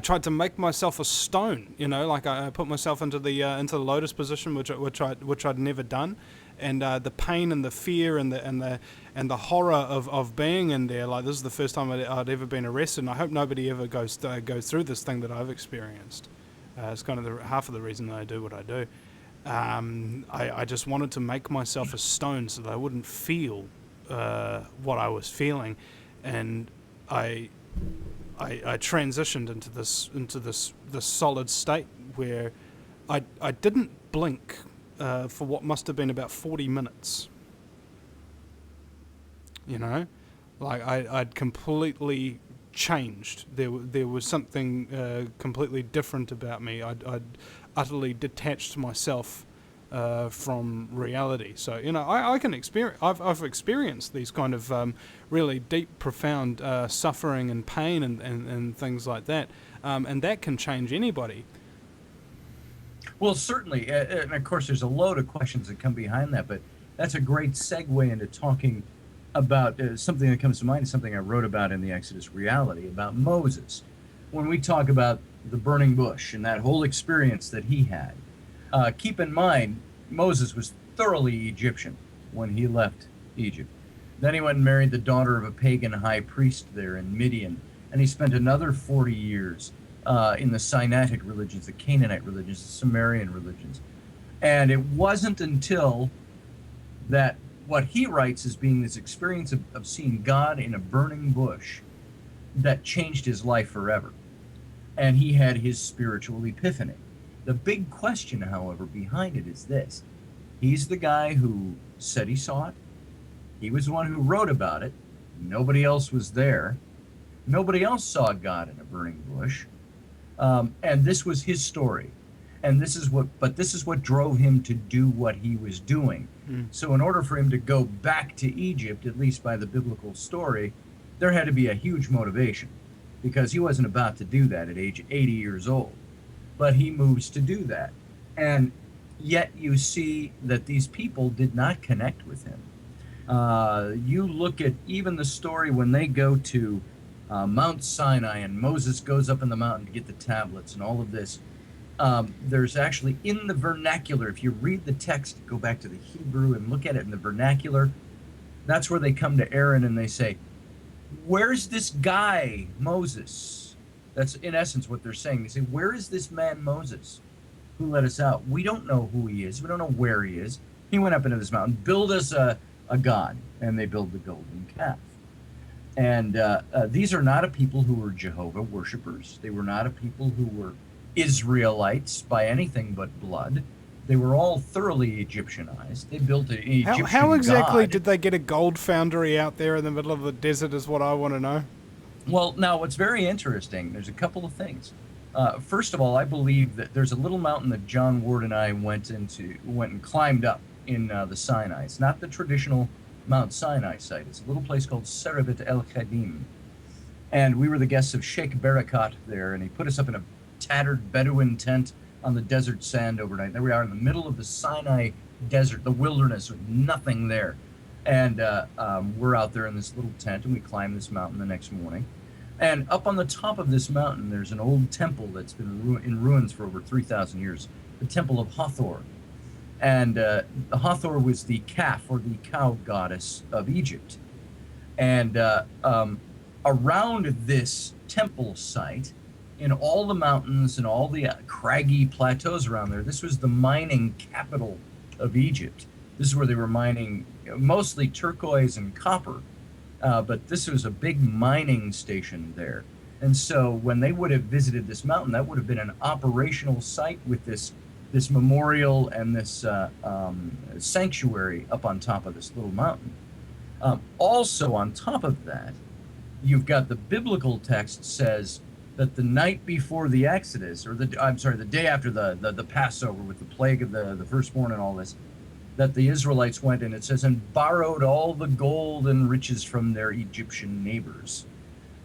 tried to make myself a stone. Like I put myself into the lotus position, which I'd never done, and the pain and the fear and the horror of being in there. Like, this is the first time I'd ever been arrested, and I hope nobody ever goes through this thing that I've experienced. It's kind of half of the reason that I do what I do. I just wanted to make myself a stone so that I wouldn't feel what I was feeling, and I transitioned into this solid state where I didn't blink for what must have been about 40 minutes. Like I'd completely changed. There was something completely different about me. I'd utterly detached myself from reality. So I can experience. I've experienced these kind of really deep, profound suffering and pain and things like that, and that can change anybody. Well, certainly, and of course, there's a load of questions that come behind that, but that's a great segue into talking about something that comes to mind. Is something I wrote about in the Exodus Reality about Moses. When we talk about the burning bush and that whole experience that he had. Keep in mind, Moses was thoroughly Egyptian when he left Egypt. Then he went and married the daughter of a pagan high priest there in Midian, and he spent another 40 years in the Sinaitic religions, the Canaanite religions, the Sumerian religions. And it wasn't until that what he writes as being this experience of seeing God in a burning bush that changed his life forever. And he had his spiritual epiphany. The big question, however, behind it is this. He's the guy who said he saw it. He was the one who wrote about it. Nobody else was there. Nobody else saw God in a burning bush. And this was his story. And this is what drove him to do what he was doing. So in order for him to go back to Egypt, at least by the biblical story, there had to be a huge motivation, because he wasn't about to do that at age 80 years old. But he moves to do that. And yet you see that these people did not connect with him. You look at even the story when they go to Mount Sinai and Moses goes up in the mountain to get the tablets and all of this. There's actually in the vernacular, if you read the text, go back to the Hebrew and look at it in the vernacular, that's where they come to Aaron and they say, "Where's this guy, Moses?" That's in essence what they're saying. They say, "Where is this man Moses who let us out? We don't know who he is. We don't know where he is. He went up into this mountain. Build us a god." And they build the golden calf. And these are not a people who were Jehovah worshipers. They were not a people who were Israelites by anything but blood. They were all thoroughly Egyptianized. They built an Egyptian How exactly god. did they get a gold foundry out there in the middle of the desert is what I want to know. Well, now, what's very interesting, there's a couple of things. First of all, I believe that there's a little mountain that John Ward and I went and climbed up in the Sinai. It's not the traditional Mount Sinai site. It's a little place called Serabit El Khadim. And we were the guests of Sheikh Barakat there, and he put us up in a tattered Bedouin tent on the desert sand overnight. There we are in the middle of the Sinai desert, the wilderness, with nothing there. And we're out there in this little tent, and we climb this mountain the next morning. And up on the top of this mountain, there's an old temple that's been in ruins for over 3,000 years, the Temple of Hathor. And Hathor was the calf or the cow goddess of Egypt. And around this temple site, in all the mountains and all the craggy plateaus around there, this was the mining capital of Egypt. This is where they were mining mostly turquoise and copper, but this was a big mining station there. And so when they would have visited this mountain, that would have been an operational site with this memorial and this sanctuary up on top of this little mountain. Also on top of that, you've got the biblical text says that the night before the Exodus, or the day after the Passover with the plague of the firstborn and all this, that the Israelites went, and it says, and borrowed all the gold and riches from their Egyptian neighbors.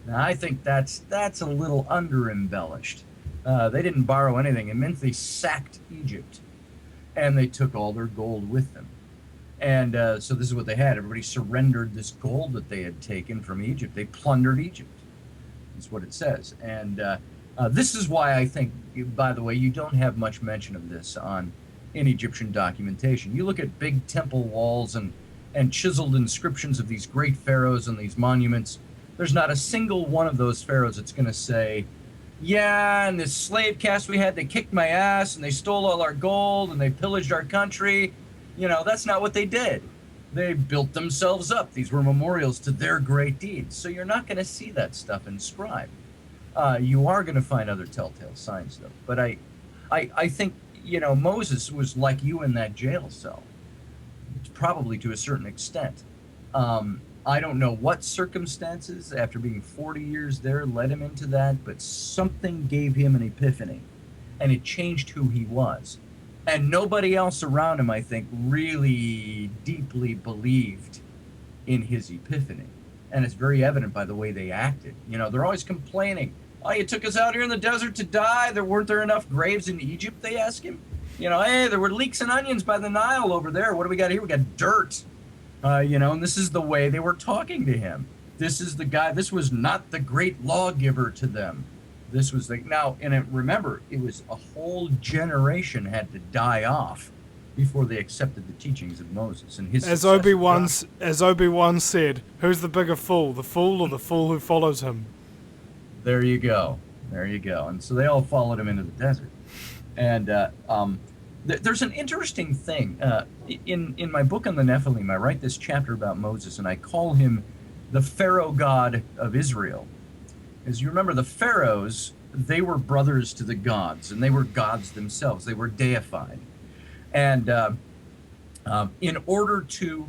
Now, I think that's a little under-embellished. They didn't borrow anything. It meant they sacked Egypt, and they took all their gold with them. And so this is what they had. Everybody surrendered this gold that they had taken from Egypt. They plundered Egypt. That's what it says. And this is why I think, by the way, you don't have much mention of this in Egyptian documentation. You look at big temple walls and chiseled inscriptions of these great pharaohs and these monuments. There's not a single one of those pharaohs that's going to say, yeah, and this slave caste we had, they kicked my ass and they stole all our gold and they pillaged our country. You know, that's not what they did. They built themselves up. These were memorials to their great deeds. So you're not going to see that stuff inscribed. You are going to find other telltale signs, though. But I think, you know, Moses was like you in that jail cell, probably to a certain extent. I don't know what circumstances, after being 40 years there, led him into that, but something gave him an epiphany, and it changed who he was. And nobody else around him, I think, really deeply believed in his epiphany. And it's very evident by the way they acted. You know, they're always complaining. Oh, you took us out here in the desert to die? Weren't there enough graves in Egypt, they ask him. You know, hey, there were leeks and onions by the Nile over there. What do we got here? We got dirt. You know, and this is the way they were talking to him. This is the guy. This was not the great lawgiver to them. This was remember, it was a whole generation had to die off before they accepted the teachings of Moses and his. As Obi-Wan said, who's the bigger fool, the fool or the fool who follows him? There you go. And so they all followed him into the desert. And there's an interesting thing. In my book on the Nephilim, I write this chapter about Moses, and I call him the Pharaoh God of Israel. As you remember, the pharaohs, they were brothers to the gods, and they were gods themselves. They were deified. And in order to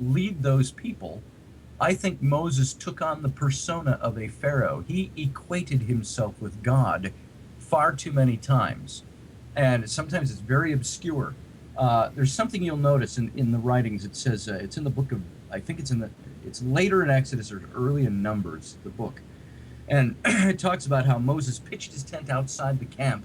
lead those people, I think Moses took on the persona of a pharaoh. He equated himself with God far too many times. And sometimes it's very obscure. There's something you'll notice in the writings. It says, it's in the book of, I think it's later in Exodus or early in Numbers, the book. And it talks about how Moses pitched his tent outside the camp,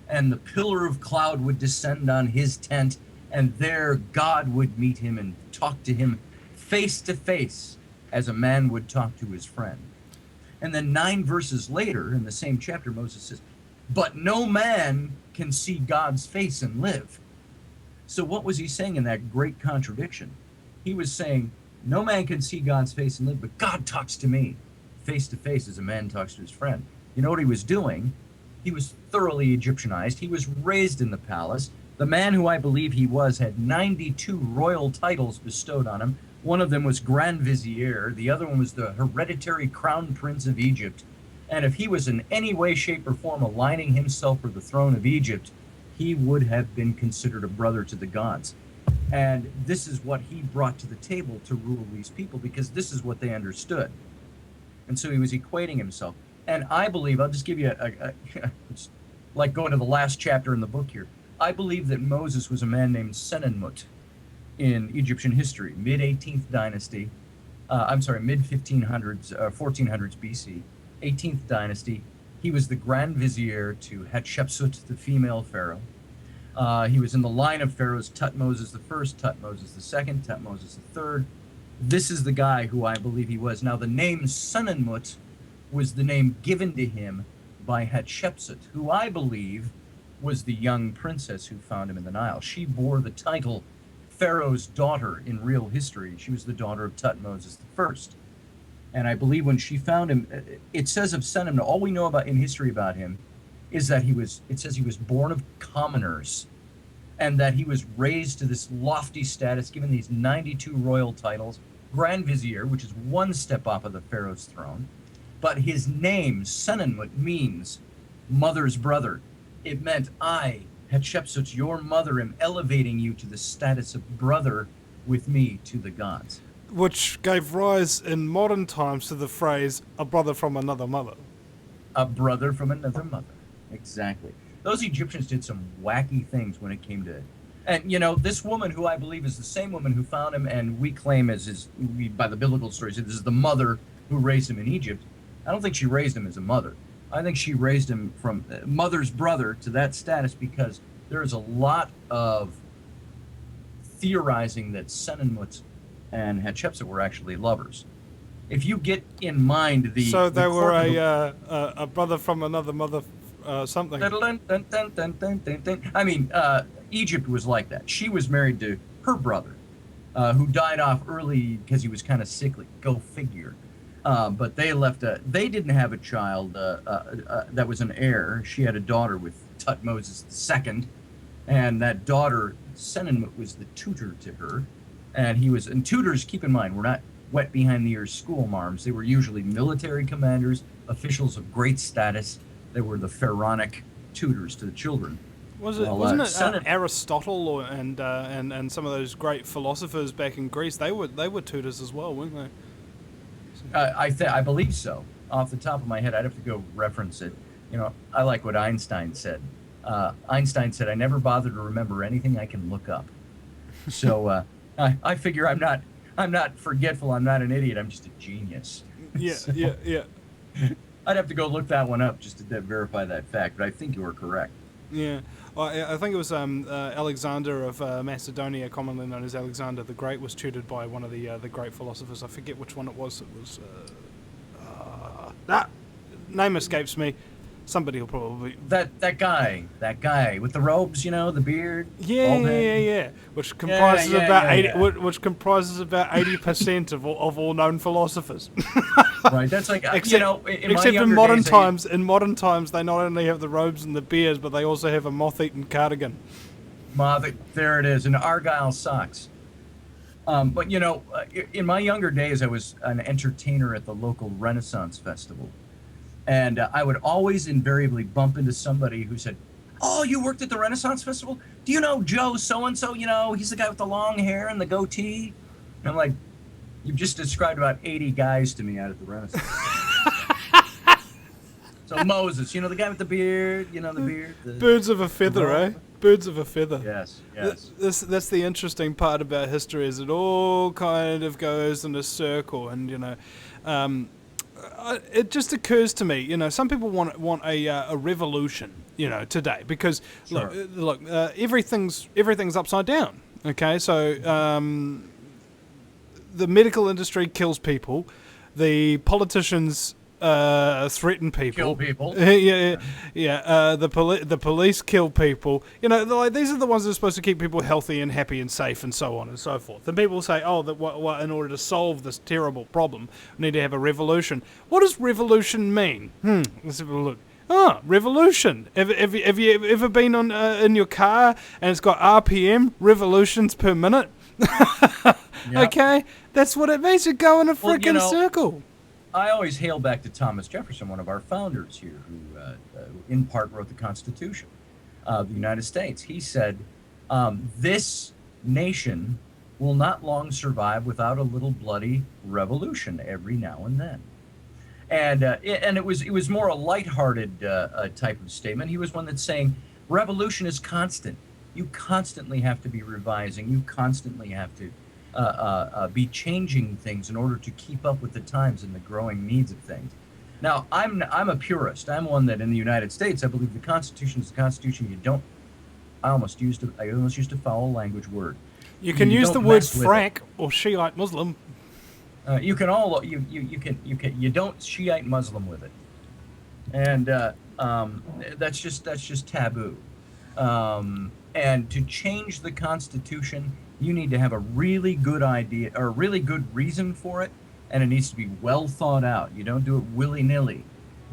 and the pillar of cloud would descend on his tent, and there God would meet him and talk to him face to face as a man would talk to his friend. And then 9 verses later in the same chapter, Moses says, but no man can see God's face and live. So what was he saying in that great contradiction? He was saying, no man can see God's face and live, but God talks to me face to face as a man talks to his friend. You know what he was doing? He was thoroughly Egyptianized. He was raised in the palace. The man who I believe he was had 92 royal titles bestowed on him. One of them was Grand Vizier. The other one was the hereditary crown prince of Egypt. And if he was in any way, shape, or form aligning himself for the throne of Egypt, he would have been considered a brother to the gods. And this is what he brought to the table to rule these people, because this is what they understood. And so he was equating himself. And I believe, I'll just give you it's like going to the last chapter in the book here. I believe that Moses was a man named Senenmut in Egyptian history, mid-18th dynasty, mid-1500s, 1400s BC, 18th dynasty. He was the Grand Vizier to Hatshepsut, the female pharaoh. He was in the line of pharaohs, Tutmosis I, Tutmosis II, Tutmosis III. This is the guy who I believe he was. Now, the name Senenmut was the name given to him by Hatshepsut, who I believe was the young princess who found him in the Nile. She bore the title Pharaoh's daughter in real history. She was the daughter of Tutmosis I. And I believe when she found him, it says of Sennacherib, all we know about in history about him is that it says he was born of commoners, and that he was raised to this lofty status, given these 92 royal titles, Grand Vizier, which is one step off of the Pharaoh's throne. But his name, Senenmut, means mother's brother. It meant, I, Hatshepsut, your mother, am elevating you to the status of brother with me to the gods. Which gave rise in modern times to the phrase, a brother from another mother. A brother from another mother. Exactly. Those Egyptians did some wacky things when it came to... And, you know, this woman, who I believe is the same woman who found him, and we claim by the biblical stories, this is the mother who raised him in Egypt. I don't think she raised him as a mother. I think she raised him from mother's brother to that status, because there is a lot of theorizing that Senenmut and Hatshepsut were actually lovers. If you get in mind the... So they were a brother from another mother... something. I mean, Egypt was like that. She was married to her brother, who died off early because he was kind of sickly. Go figure. But they didn't have a child that was an heir. She had a daughter with Tutmosis II, and that daughter, Senenmut, was the tutor to her. And tutors, keep in mind, were not wet behind the ears school marms. They were usually military commanders, officials of great status. They were the pharaonic tutors to the children. Wasn't it Aristotle and some of those great philosophers back in Greece? They were tutors as well, weren't they? I believe so. Off the top of my head, I'd have to go reference it. You know, I like what Einstein said. Einstein said, "I never bother to remember anything I can look up." So I figure I'm not forgetful. I'm not an idiot. I'm just a genius. Yeah, so, yeah. I'd have to go look that one up just to verify that fact, but I think you were correct. Yeah, I think it was Alexander of Macedonia, commonly known as Alexander the Great, was tutored by one of the great philosophers. I forget which one it was. It was name escapes me. Somebody will probably that guy with the robes, you know, the beard. Yeah. Which comprises which comprises about 80% of all known philosophers. Right, that's like except in modern times. In modern times, they not only have the robes and the beards, but they also have a moth-eaten cardigan. There it is, and Argyle socks. But you know, in my younger days, I was an entertainer at the local Renaissance festival. And I would always invariably bump into somebody who said, "Oh, you worked at the Renaissance Festival? Do you know Joe so-and-so? You know, he's the guy with the long hair and the goatee." And I'm like, "You've just described about 80 guys to me out at the Renaissance Festival." So Moses, you know, the guy with the beard, you know, the beard. Birds of a feather, eh? Birds of a feather. Yes. That's the interesting part about history, is it all kind of goes in a circle, and, you know... it just occurs to me, you know, some people want a revolution, you know, today, because sure. look, everything's upside down. Okay, so the medical industry kills people, the politicians threaten people, kill people. The police kill people. You know, like, these are the ones that are supposed to keep people healthy and happy and safe and so on and so forth. And people say, oh, that in order to solve this terrible problem, we need to have a revolution. What does revolution mean? Let's have a look. Revolution. Have you ever been on in your car and it's got RPM, revolutions per minute? Yep. Okay, that's what it means. You go in a freaking circle. I always hail back to Thomas Jefferson, one of our founders here, who in part wrote the Constitution of the United States. He said, this nation will not long survive without a little bloody revolution every now and then. And it was more a lighthearted type of statement. He was one that's saying, revolution is constant. You constantly have to be revising. You constantly have to be changing things in order to keep up with the times and the growing needs of things. Now, I'm a purist. I'm one that in the United States, I believe the Constitution is the Constitution. You don't. I almost used a foul language word. You can use the words frack or Shiite Muslim. You don't Shiite Muslim with it, and that's just taboo. And to change the Constitution, you need to have a really good idea or a really good reason for it, and it needs to be well thought out. You don't do it willy-nilly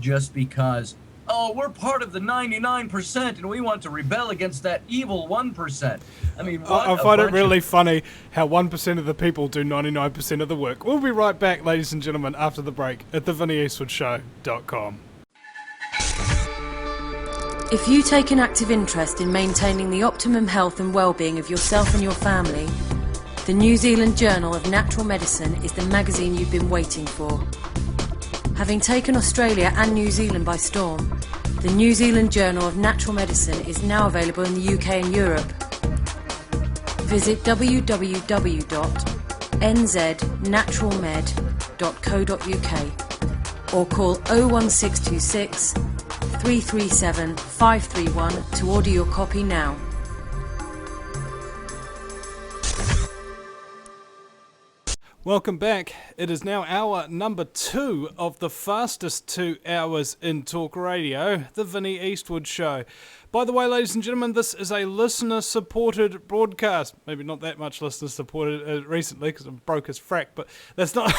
just because, oh, we're part of the 99% and we want to rebel against that evil 1%. I mean, I find it really funny how 1% of the people do 99% of the work. We'll be right back, ladies and gentlemen, after the break at the vinnyeastwoodshow.com. If you take an active interest in maintaining the optimum health and well-being of yourself and your family, the New Zealand Journal of Natural Medicine is the magazine you've been waiting for. Having taken Australia and New Zealand by storm, the New Zealand Journal of Natural Medicine is now available in the UK and Europe. Visit www.nznaturalmed.co.uk or call 01626 337 531 to order your copy now. Welcome back. It is now hour number 2 of the fastest 2 hours in talk radio, the Vinny Eastwood Show. By the way, ladies and gentlemen, this is a listener-supported broadcast. Maybe not that much listener-supported recently because I'm broke as frack, but that's not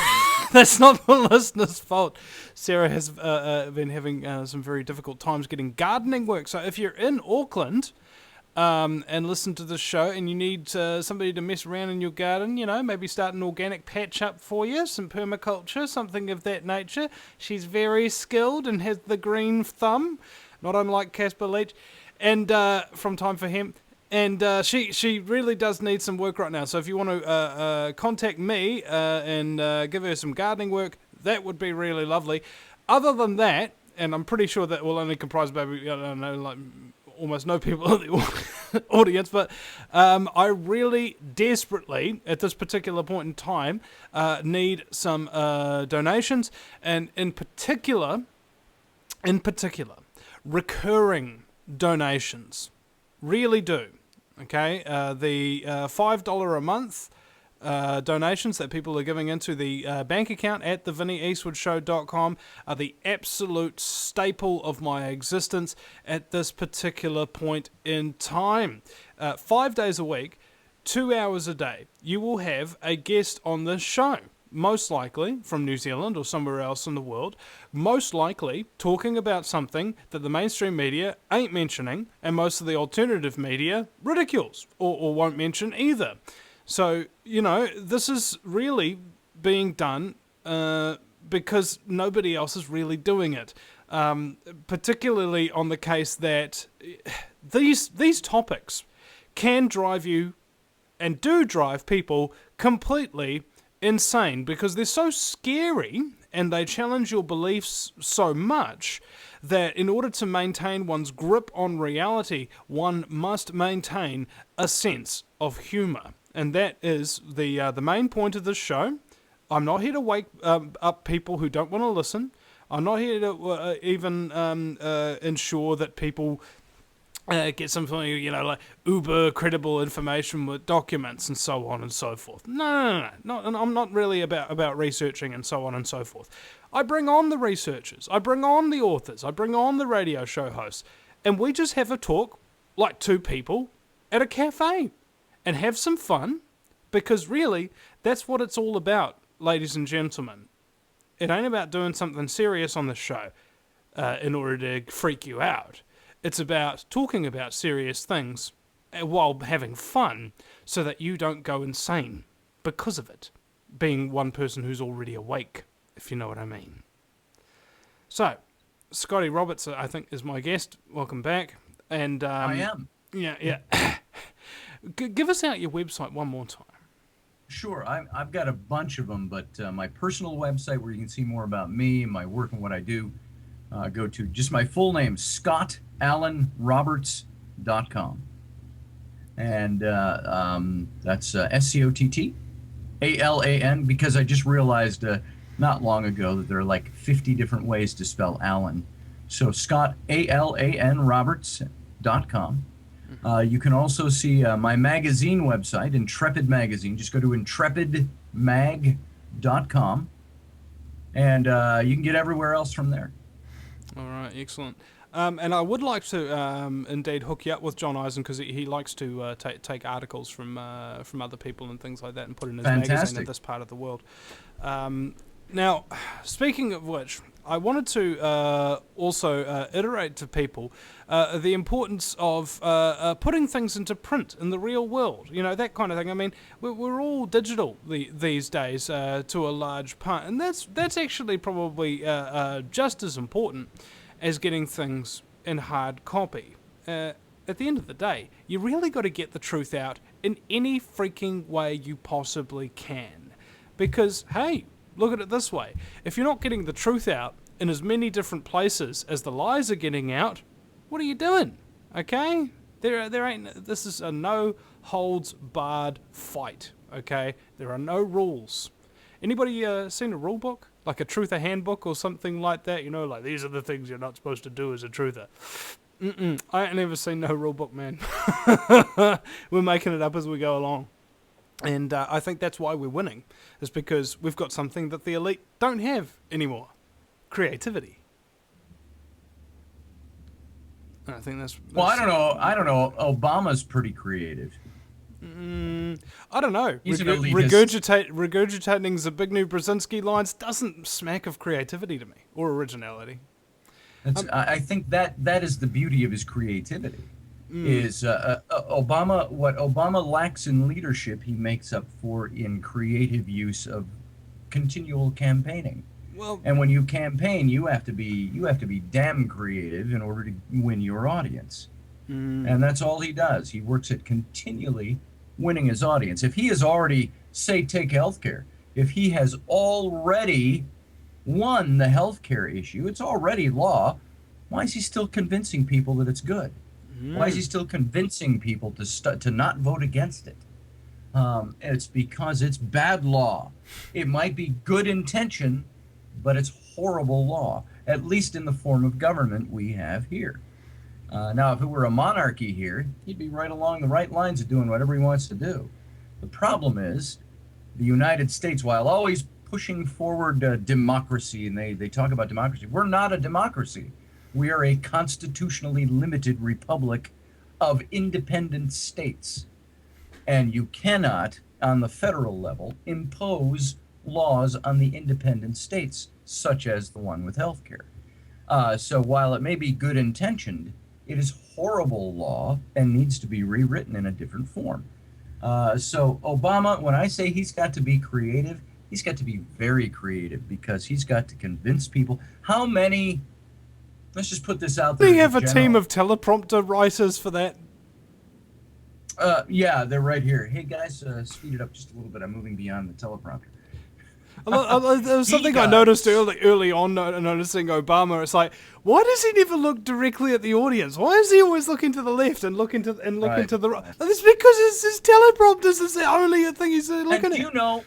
that's not the listener's fault. Sarah has been having some very difficult times getting gardening work. So if you're in Auckland and listen to this show and you need somebody to mess around in your garden, you know, maybe start an organic patch up for you, some permaculture, something of that nature. She's very skilled and has the green thumb, not unlike Casper Leach, and from Time for Hemp. And she really does need some work right now. So if you want to contact me and give her some gardening work, that would be really lovely. Other than that, and I'm pretty sure that will only comprise maybe, I don't know, like almost no people in the audience, but I really desperately, at this particular point in time, need some donations, and in particular, recurring donations. Really do. Okay, the $5 a month donations that people are giving into the bank account at the vinnyeastwoodshow.com are the absolute staple of my existence at this particular point in time. 5 days a week, 2 hours a day, you will have a guest on this show. Most likely from New Zealand or somewhere else in the world, most likely talking about something that the mainstream media ain't mentioning and most of the alternative media ridicules or won't mention either. So, you know, this is really being done because nobody else is really doing it, particularly on the case that these topics can drive you and do drive people completely insane because they're so scary and they challenge your beliefs so much that in order to maintain one's grip on reality, one must maintain a sense of humour. And that is the main point of this show. I'm not here to wake up people who don't want to listen. I'm not here to even ensure that people get something, you know, like uber credible information with documents and so on and so forth. No. I'm not really about researching and so on and so forth. I bring on the researchers. I bring on the authors. I bring on the radio show hosts. And we just have a talk like two people at a cafe and have some fun because really that's what it's all about, ladies and gentlemen. It ain't about doing something serious on the show in order to freak you out. It's about talking about serious things while having fun so that you don't go insane because of it, being one person who's already awake, if you know what I mean. So, Scotty Roberts, I think, is my guest. Welcome back. And I am. Yeah. Give us out your website one more time. Sure. I've got a bunch of them, but my personal website where you can see more about me, my work, and what I do, go to just my full name, ScottAlanRoberts.com. And that's SCOTTALAN, because I just realized not long ago that there are like 50 different ways to spell Alan. So ScottAlanRoberts.com. You can also see my magazine website, Intrepid Magazine. Just go to intrepidmag.com, and you can get everywhere else from there. All right, excellent. And I would like to indeed hook you up with John Eisen, because he likes to take articles from other people and things like that and put in his magazine in this part of the world. Now, speaking of which, I wanted to also iterate to people the importance of putting things into print in the real world, that kind of thing. I mean, we're all digital these days to a large part, and that's actually probably just as important as getting things in hard copy. At the end of the day, you really got to get the truth out in any freaking way you possibly can. Because, hey, look at it this way. If you're not getting the truth out in as many different places as the lies are getting out, what are you doing? Okay? There ain't. This is a no holds barred fight. Okay? There are no rules. Anybody seen a rule book? Like a truther handbook or something like that? Like these are the things you're not supposed to do as a truther. I ain't never seen no rule book, man. We're making it up as we go along. And I think that's why we're winning, is because we've got something that the elite don't have anymore. Creativity. And I think that's well, I don't know. Obama's pretty creative. I don't know. He's an elitist. Regurgitating Zbigniew Brzezinski lines doesn't smack of creativity to me, or originality. I think that is the beauty of his creativity. Is Obama, what Obama lacks in leadership, he makes up for in creative use of continual campaigning. Well, and when you campaign, you have to be damn creative in order to win your audience. And that's all he does. He works at continually winning his audience. If he has already, say, take healthcare, if he has already won the healthcare issue, it's already law. Why is he still convincing people that it's good? Why is he still convincing people to not vote against it? It's because it's bad law. It might be good intention, but it's horrible law, at least in the form of government we have here. Now, if it were a monarchy here, he'd be right along the right lines of doing whatever he wants to do. The problem is the United States, while always pushing forward democracy, and they talk about democracy, we're not a democracy. We are a constitutionally limited republic of independent states. And you cannot, on the federal level, impose laws on the independent states, such as the one with healthcare. So while it may be good intentioned, it is horrible law and needs to be rewritten in a different form. So Obama, when I say he's got to be creative, he's got to be very creative, because he's got to convince people. How many, let's just put this out there. Do you have a team of teleprompter writers for that? Yeah, they're right here. Hey guys, speed it up just a little bit. I'm moving beyond the teleprompter. There was something I noticed early on, noticing Obama. It's like, why does he never look directly at the audience? Why is he always looking to the left and looking to the right? It's because his teleprompters is the only thing he's looking at. And do you know,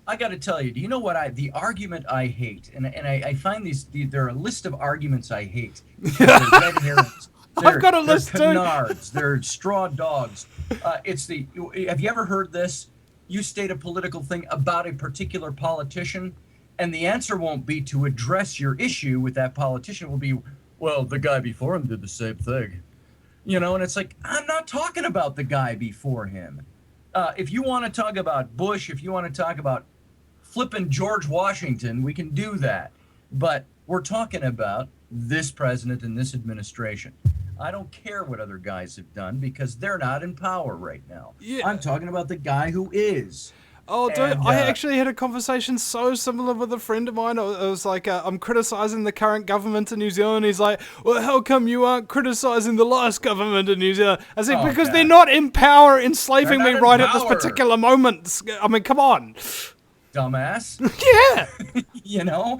I got to tell you, do you know what the argument I hate, and I find there are a list of arguments I hate. They're red herrings. I've got a list too. They're canards. They're straw dogs. Have you ever heard this? You state a political thing about a particular politician, and the answer won't be to address your issue with that politician. It will be, well, the guy before him did the same thing. And it's like, I'm not talking about the guy before him. If you want to talk about Bush, if you want to talk about flipping George Washington, we can do that. But we're talking about this president and this administration. I don't care what other guys have done, because they're not in power right now. Yeah. I'm talking about the guy who is. Oh, dude, I actually had a conversation so similar with a friend of mine. It was like, I'm criticizing the current government in New Zealand. He's like, well, how come you aren't criticizing the last government in New Zealand? I said, because they're not in power, enslaving me right at this particular moment. I mean, come on. Dumbass. Yeah.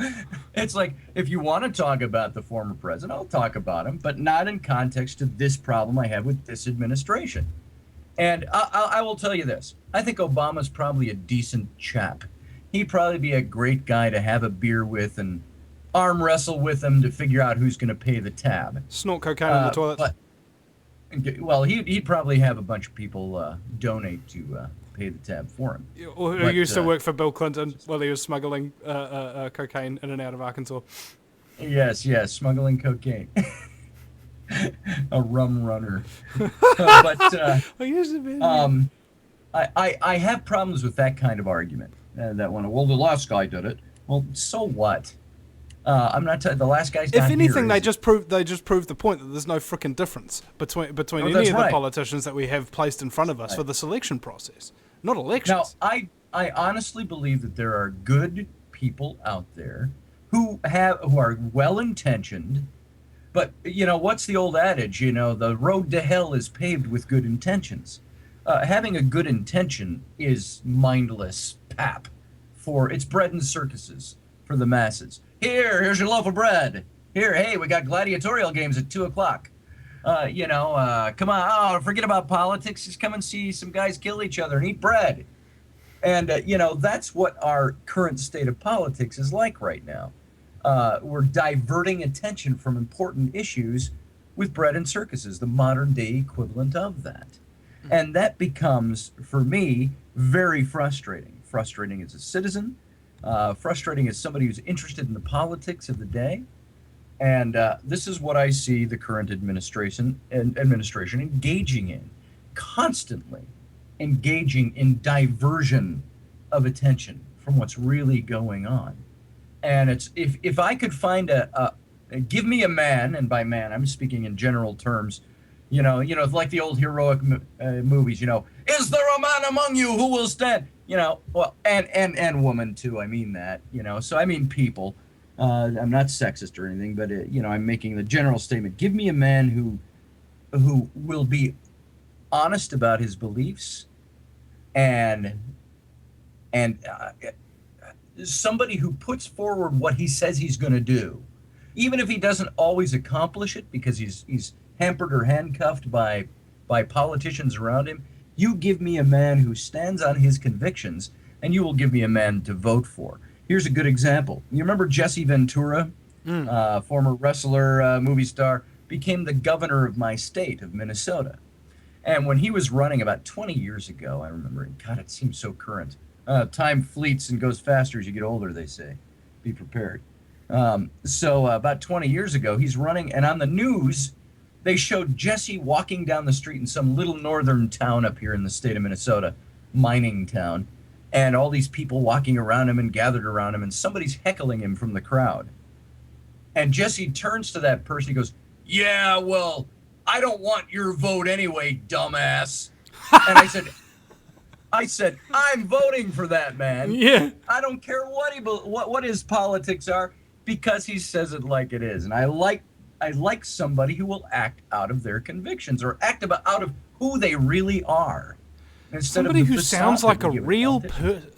It's like, if you want to talk about the former president, I'll talk about him, but not in context to this problem I have with this administration. And I will tell you this. I think Obama's probably a decent chap. He'd probably be a great guy to have a beer with and arm wrestle with him to figure out who's going to pay the tab. Snort cocaine in the toilet. Well, he'd probably have a bunch of people donate to pay the tab for him. Or who used to work for Bill Clinton while he was smuggling cocaine in and out of Arkansas. Yes, smuggling cocaine. a rum runner. But I used to be. I have problems with that kind of argument. That one, well, the last guy did it. Well, so what? I'm not the last guy's. If not anything, here, they just proved the point that there's no frickin' difference between any of the politicians that we have placed in front of us for the selection process, not elections. Now, I honestly believe that there are good people out there who are well intentioned, but what's the old adage? The road to hell is paved with good intentions. Having a good intention is mindless pap. It's bread and circuses for the masses. Here's your loaf of bread. Hey, we got gladiatorial games at 2:00. Come on, forget about politics. Just come and see some guys kill each other and eat bread. And, that's what our current state of politics is like right now. We're diverting attention from important issues with bread and circuses, the modern day equivalent of that. And that becomes, for me, very frustrating. Frustrating as a citizen, frustrating as somebody who's interested in the politics of the day. And this is what I see the current administration engaging in, constantly engaging in diversion of attention from what's really going on. And it's if I could find give me a man, and by man I'm speaking in general terms, it's like the old heroic movies, is there a man among you who will stand? Well, and woman too. I mean that, so I mean people. I'm not sexist or anything, but I'm making the general statement. Give me a man who will be honest about his beliefs, and somebody who puts forward what he says he's going to do, even if he doesn't always accomplish it because he's hampered or handcuffed by politicians around him. You give me a man who stands on his convictions, and you will give me a man to vote for. Here's a good example. You remember Jesse Ventura, former wrestler, movie star, became the governor of my state of Minnesota. And when he was running about 20 years ago, I remember, God, it seems so current. Time fleets and goes faster as you get older, they say. Be prepared. So about 20 years ago, he's running, and on the news, they showed Jesse walking down the street in some little northern town up here in the state of Minnesota, mining town, and all these people walking around him and gathered around him, and somebody's heckling him from the crowd. And Jesse turns to that person, he goes, "Yeah, well, I don't want your vote anyway, dumbass." And I said, I'm voting for that man. Yeah. I don't care what his politics are, because he says it like it is. And I like somebody who will act out of their convictions, or act out of who they really are. Somebody who sounds like a real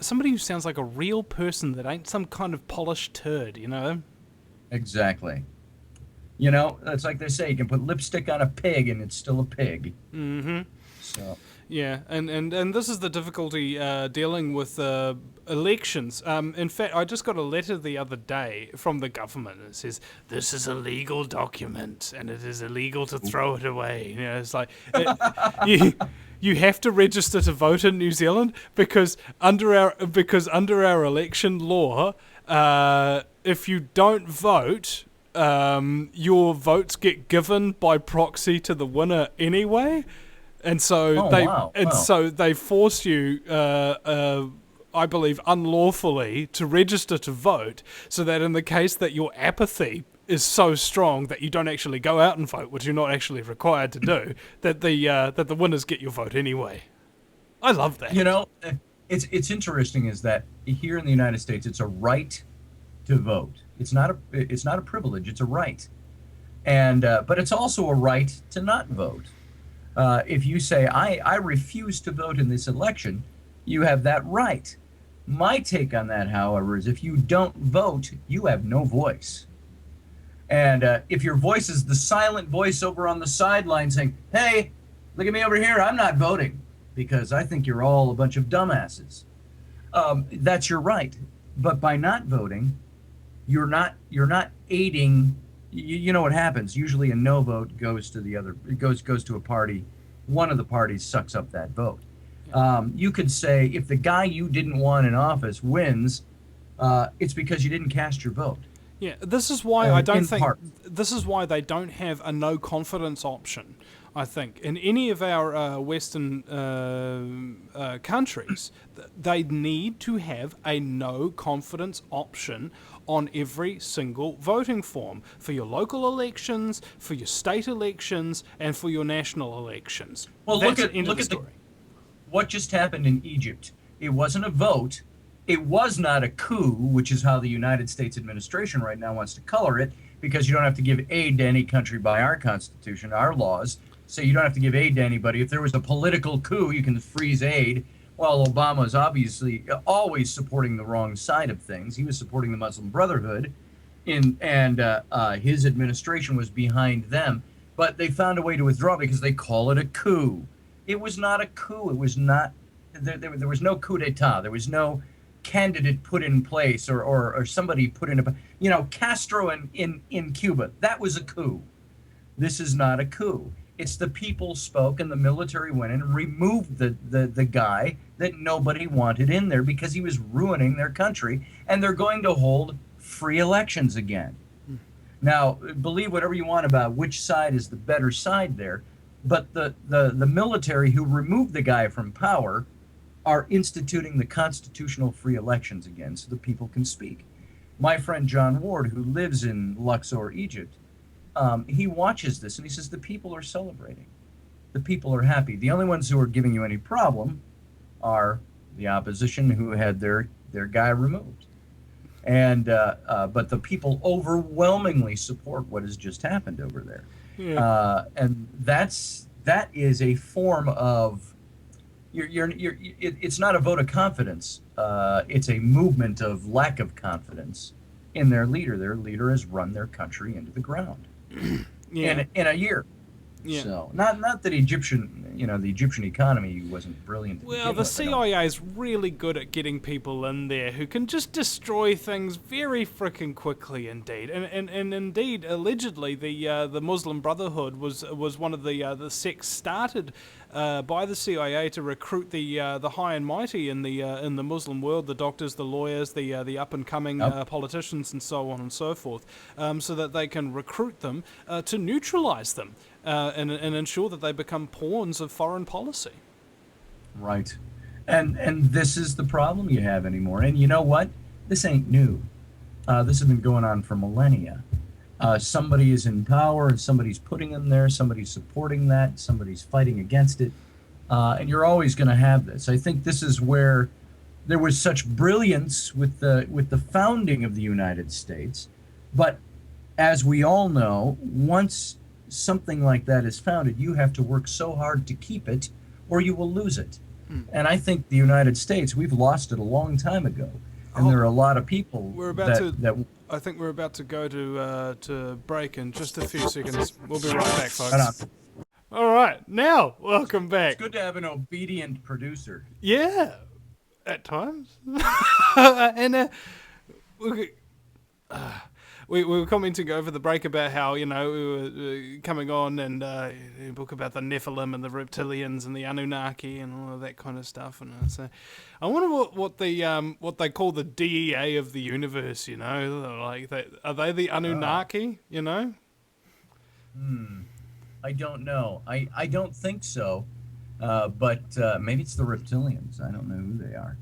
somebody who sounds like a real person that ain't some kind of polished turd, Exactly. It's like they say, you can put lipstick on a pig and it's still a pig. Mm-hmm. So. Yeah, and this is the difficulty dealing with elections. In fact, I just got a letter the other day from the government. It says, this is a legal document, and it is illegal to throw it away. It's like, you have to register to vote in New Zealand because under our election law, if you don't vote, your votes get given by proxy to the winner anyway. And so so they force you, I believe, unlawfully to register to vote, so that in the case that your apathy is so strong that you don't actually go out and vote, which you're not actually required to do, that the winners get your vote anyway. I love that. It's interesting is that here in the United States, it's a right to vote. It's not a privilege. It's a right, and but it's also a right to not vote. If you say, I refuse to vote in this election, you have that right. My take on that, however, is if you don't vote, you have no voice. And if your voice is the silent voice over on the sideline saying, hey, look at me over here, I'm not voting because I think you're all a bunch of dumbasses. That's your right. But by not voting, you're not aiding. You know what happens? Usually a no vote goes to the other. It goes to a party. One of the parties sucks up that vote. You could say if the guy you didn't want in office wins, it's because you didn't cast your vote. Yeah, this is why I don't in think. part. This is why they don't have a no confidence option. I think in any of our Western countries, they need to have a no confidence option on every single voting form for your local elections, for your state elections, and for your national elections. Well, That's look the end of at the story. what just happened in Egypt. It wasn't a vote. It was not a coup, which is how the United States administration right now wants to color it, because you don't have to give aid to any country by our Constitution, our laws. So you don't have to give aid to anybody. If there was a political coup, you can freeze aid. Well, Obama is obviously always supporting the wrong side of things. He was supporting the Muslim Brotherhood, and his administration was behind them. But they found a way to withdraw because they call it a coup. It was not a coup. It was not. There was no coup d'état. There was no candidate put in place or somebody put in Castro in Cuba. That was a coup. This is not a coup. It's the people spoke and the military went in and removed the guy that nobody wanted in there because he was ruining their country, and they're going to hold free elections again. Now, believe whatever you want about which side is the better side there, but the military who removed the guy from power are instituting the constitutional free elections again so the people can speak. My friend John Ward, who lives in Luxor, Egypt, he watches this and he says the people are celebrating. The people are happy. The only ones who are giving you any problem are the opposition who had their guy removed. And but the people overwhelmingly support what has just happened over there. Yeah. And that is a form of it's not a vote of confidence. It's a movement of lack of confidence in their leader. Their leader has run their country into the ground in a year. Yeah. So not that the Egyptian economy wasn't brilliant. Well, the CIA is really good at getting people in there who can just destroy things very frickin' quickly indeed. And indeed, allegedly, the Muslim Brotherhood was one of the sects started by the CIA to recruit the high and mighty in the Muslim world, the doctors, the lawyers, the up and coming politicians, and so on and so forth, so that they can recruit them to neutralize them. And ensure that they become pawns of foreign policy. Right. And this is the problem you have anymore. And you know what? This ain't new. This has been going on for millennia. Somebody is in power and somebody's putting them there, somebody's supporting that, somebody's fighting against it. And you're always going to have this. I think this is where there was such brilliance with the founding of the United States. But as we all know, once something like that is founded, you have to work so hard to keep it or you will lose it. And I think the United States, we've lost it a long time ago. And there are a lot of people I think we're about to go to break in just a few seconds. We'll be right back, folks. All right, now, welcome back. It's good to have an obedient producer. Yeah, at times. And we were commenting over the break about how, we were coming on and a book about the Nephilim and the Reptilians and the Annunaki and all of that kind of stuff. And I wonder what they call the DEA of the universe, like are they the Anunnaki, I don't know. I don't think so. But maybe it's the Reptilians. I don't know who they are.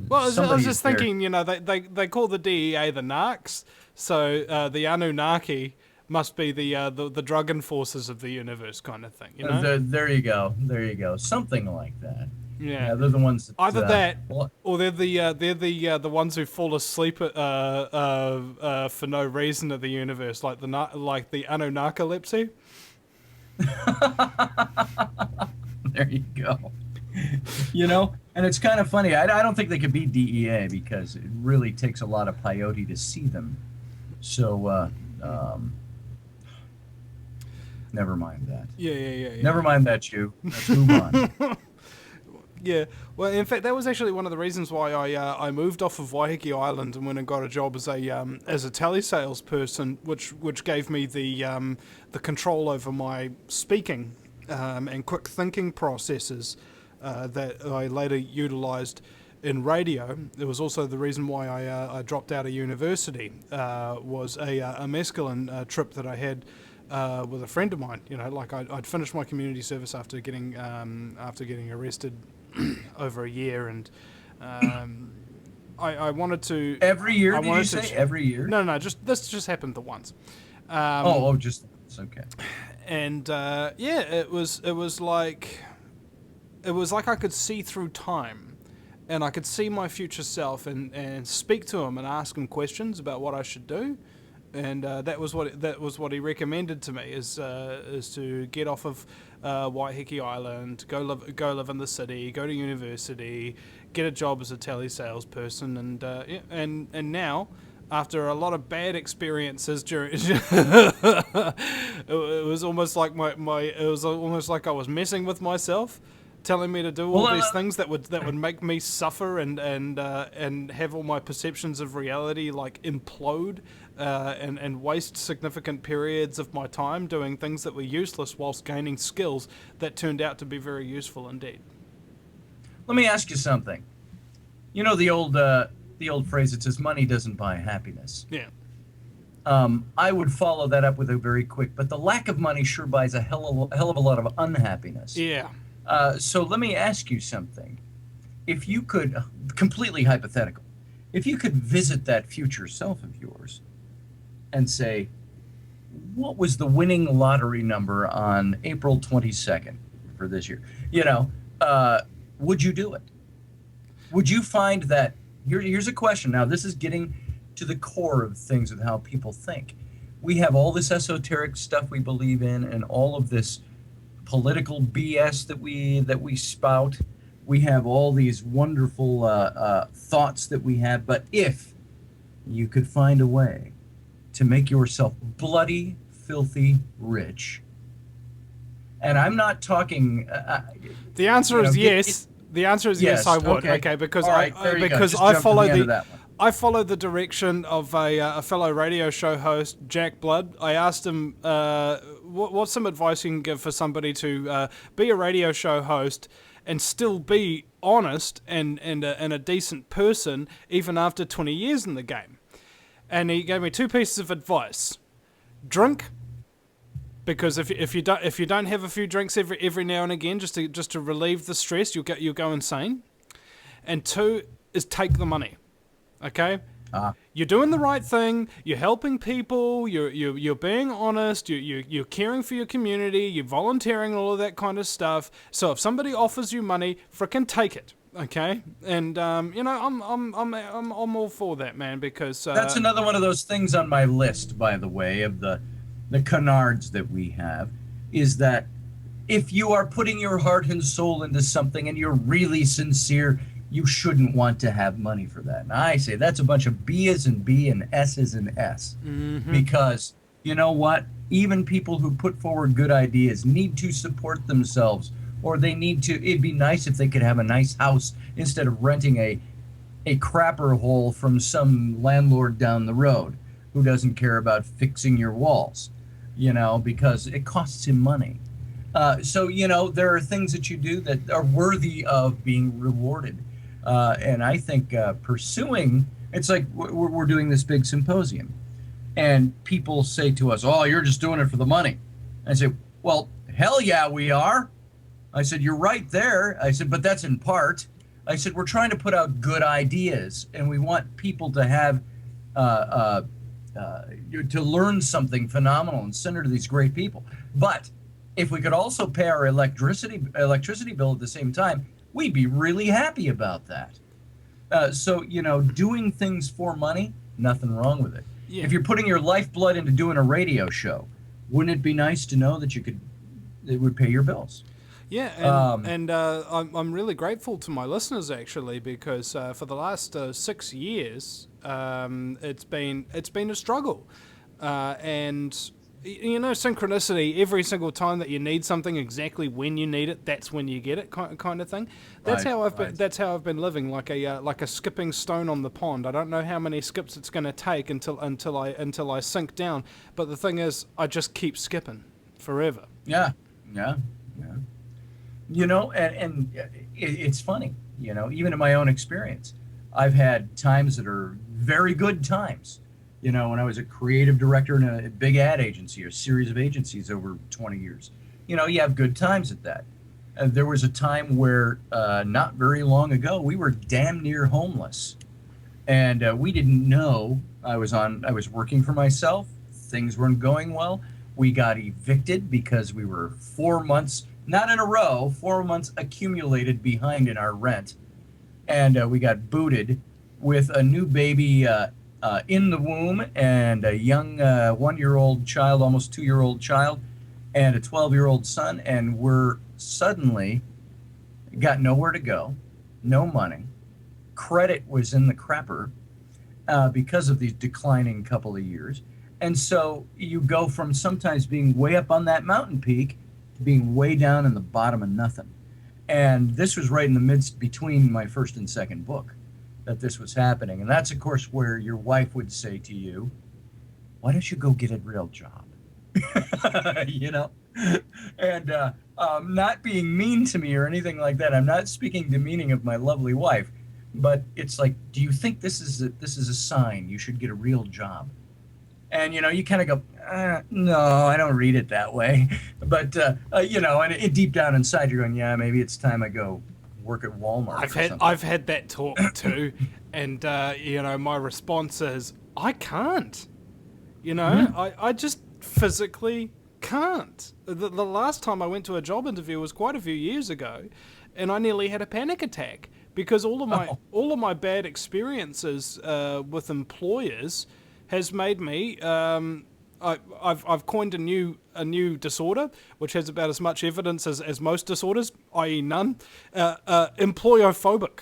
Well, I was just thinking, they call the DEA the Narcs, so the Anunnaki must be the drug enforcers of the universe, kind of thing. There you go, something like that. Yeah, they're the ones. Either that, or they're the ones who fall asleep for no reason of the universe, like the Anunnakilepsy. There you go. And it's kind of funny. I don't think they could be DEA because it really takes a lot of peyote to see them. So, never mind that. Yeah. Never mind that, you. Let's move on. Yeah. Well, in fact, that was actually one of the reasons why I moved off of Icke Island and went and got a job as a telesales person, which gave me the control over my speaking and quick thinking processes that I later utilised in radio. It was also the reason why I dropped out of university. Was a mescaline trip that I had with a friend of mine. Like I'd finished my community service after getting arrested over a year, and I wanted to. Every year? Did you say every year? No. This just happened the once. Just okay. And it was like I could see through time, and I could see my future self and speak to him and ask him questions about what I should do, and that was what he recommended to me is to get off of Waiheke Island, go live in the city, go to university, get a job as a salesperson, and now, after a lot of bad experiences during, it was almost like I was messing with myself, telling me to do all these things that would make me suffer and have all my perceptions of reality like implode, and waste significant periods of my time doing things that were useless whilst gaining skills that turned out to be very useful indeed. Let me ask you something. You know the old phrase that says money doesn't buy happiness. Yeah. I would follow that up with a very quick, but the lack of money sure buys a hell of a lot of unhappiness. Yeah. So let me ask you something. If you could, completely hypothetical, if you could visit that future self of yours and say, what was the winning lottery number on April 22nd for this year? Would you do it? Would you find that, here's a question. Now, this is getting to the core of things of how people think. We have all this esoteric stuff we believe in and all of this political BS that we spout. We have all these wonderful thoughts that we have. But if you could find a way to make yourself bloody, filthy rich, and I'm not talking... the answer is yes. The answer is yes, I would. Okay, because I follow the direction of a fellow radio show host, Jack Blood. I asked him what's some advice you can give for somebody to be a radio show host and still be honest and a decent person even after 20 years in the game. And he gave me two pieces of advice: drink. Because if you don't have a few drinks every now and again just to relieve the stress, you'll go insane. And two is take the money. Okay? You're doing the right thing. You're helping people. You're being honest. You're caring for your community. You're volunteering, all of that kind of stuff. So if somebody offers you money, frickin' take it. Okay? And I'm all for that, man. Because that's another one of those things on my list, by the way, of the canards that we have, is that if you are putting your heart and soul into something and you're really sincere, you shouldn't want to have money for that. And I say that's a bunch of B as in B and S as in S. Mm-hmm. Because you know what? Even people who put forward good ideas need to support themselves, or they need to, it'd be nice if they could have a nice house instead of renting a crapper hole from some landlord down the road who doesn't care about fixing your walls. Because it costs him money. So there are things that you do that are worthy of being rewarded. And I think pursuing, it's like we're doing this big symposium. And people say to us, oh, you're just doing it for the money. I say, well, hell yeah, we are. I said, you're right there. I said, but that's in part. I said, we're trying to put out good ideas, and we want people to have to learn something phenomenal and send it to these great people. But if we could also pay our electricity bill at the same time, we'd be really happy about that. So doing things for money, nothing wrong with it. Yeah. If you're putting your lifeblood into doing a radio show, wouldn't it be nice to know that it would pay your bills? Yeah, I'm really grateful to my listeners actually, because for the last 6 years, it's been a struggle, and synchronicity. Every single time that you need something, exactly when you need it, that's when you get it, kind of thing. That's how I've been living, like a skipping stone on the pond. I don't know how many skips it's going to take until I sink down. But the thing is, I just keep skipping forever. Yeah. And it's funny even in my own experience. I've had times that are very good times. When I was a creative director in a big ad agency, or a series of agencies over 20 years, you have good times at that. There was a time where not very long ago, we were damn near homeless. And we didn't know. I was working for myself. Things weren't going well. We got evicted because we were 4 months, not in a row, 4 months accumulated behind in our rent. And we got booted with a new baby in the womb, and a young 1-year-old child, almost 2-year-old child, and a 12-year-old son. And we're suddenly got nowhere to go, no money. Credit was in the crapper because of these declining couple of years. And so you go from sometimes being way up on that mountain peak to being way down in the bottom of nothing. And this was right in the midst between my first and second book that this was happening. And that's, of course, where your wife would say to you, why don't you go get a real job? And not being mean to me or anything like that. I'm not speaking demeaning of my lovely wife, but it's like, do you think this is a sign you should get a real job? And, you kind of go, no, I don't read it that way. But, and deep down inside you're going, yeah, maybe it's time I go work at Walmart. I've had that talk too. And, my response is, I can't. I just physically can't. The last time I went to a job interview was quite a few years ago, and I nearly had a panic attack because all of my bad experiences with employers has made me. I've coined a new disorder, which has about as much evidence as most disorders, i.e. none. Employophobic.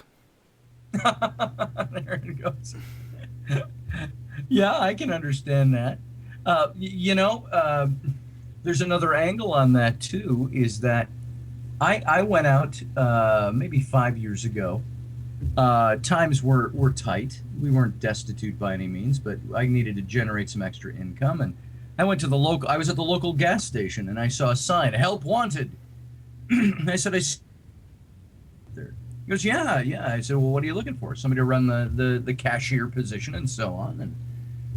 There it goes. Yeah, I can understand that. There's another angle on that too, is that I went out maybe 5 years ago. Times were tight. We weren't destitute by any means, but I needed to generate some extra income. And I was at the local gas station, and I saw a sign, help wanted. I said, there. He goes, yeah. I said, well, what are you looking for? Somebody to run the cashier position and so on. And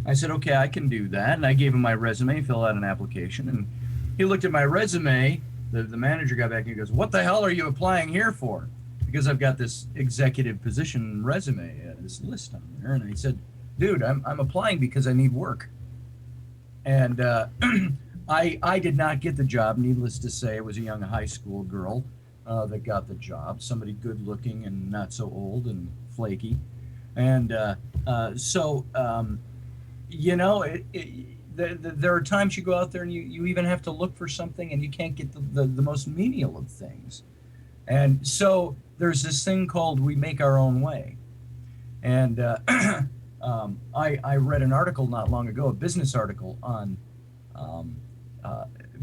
I said, okay, I can do that. And I gave him my resume, fill out an application. And he looked at my resume. The manager got back and he goes, what the hell are you applying here for? Because I've got this executive position resume, this list on there. And I said, dude, I'm applying because I need work. And I did not get the job. Needless to say, it was a young high school girl that got the job, somebody good looking and not so old and flaky. And there are times you go out there and you even have to look for something and you can't get the most menial of things. And so there's this thing called we make our own way. And I read an article not long ago, a business article on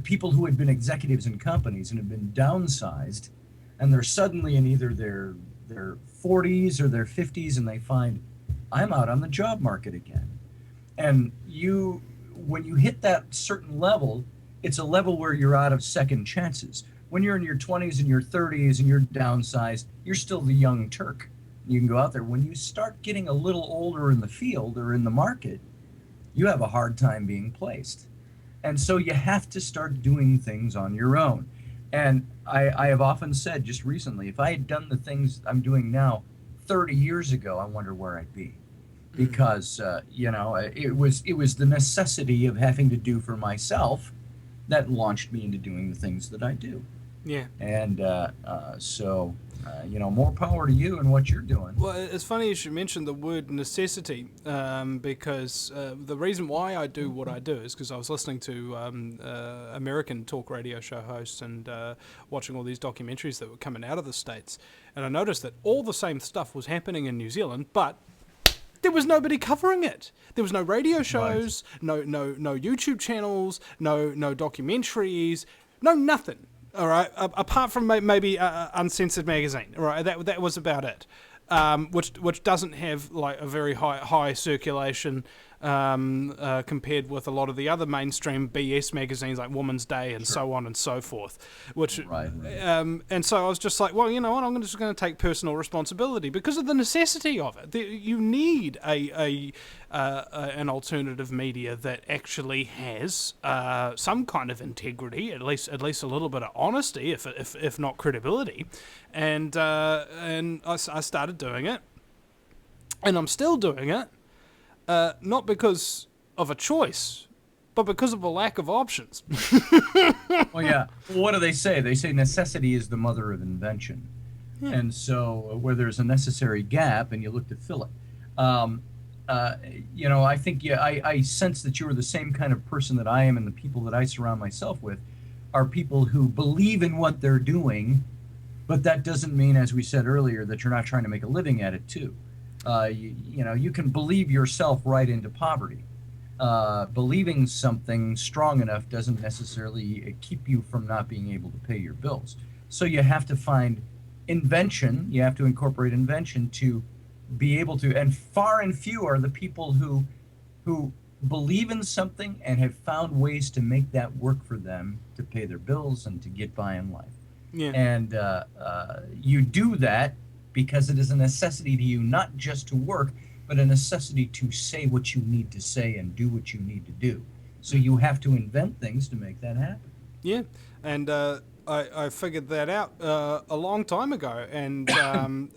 people who had been executives in companies and have been downsized, and they're suddenly in either their 40s or their 50s, and they find, I'm out on the job market again. And when you hit that certain level, it's a level where you're out of second chances. When you're in your 20s and your 30s and you're downsized, you're still the young Turk. You can go out there. When you start getting a little older in the field or in the market, you have a hard time being placed. And so you have to start doing things on your own. And I have often said just recently, if I had done the things I'm doing now 30 years ago, I wonder where I'd be. Because, it was the necessity of having to do for myself that launched me into doing the things that I do. Yeah. And more power to you and what you're doing. Well, it's funny you should mention the word necessity, because the reason why I do what I do is because I was listening to American talk radio show hosts and watching all these documentaries that were coming out of the States, and I noticed that all the same stuff was happening in New Zealand, but there was nobody covering it. There was no radio shows, right. no YouTube channels, no documentaries, no nothing. All right, apart from maybe Uncensored magazine. All right, that was about it. Which doesn't have like a very high circulation, compared with a lot of the other mainstream BS magazines like Woman's Day and so on and so forth. Which, and so I was just like, well, you know what? I'm just going to take personal responsibility because of the necessity of it. You need an alternative media that actually has some kind of integrity, at least a little bit of honesty, if not credibility. And I started doing it, and I'm still doing it, not because of a choice, but because of a lack of options. Well, yeah. Well, what do they say? They say necessity is the mother of invention. Yeah. And so where there's a necessary gap, and you look to fill it. I think I sense that you are the same kind of person that I am, and the people that I surround myself with are people who believe in what they're doing, but that doesn't mean, as we said earlier, that you're not trying to make a living at it too. You can believe yourself right into poverty. Believing something strong enough doesn't necessarily keep you from not being able to pay your bills. So you have to find invention. You have to incorporate invention to be able to. And far and few are the people who believe in something and have found ways to make that work for them to pay their bills and to get by in life. Yeah. And you do that because it is a necessity to you, not just to work, but a necessity to say what you need to say and do what you need to do. So you have to invent things to make that happen. Yeah, and I figured that out a long time ago. And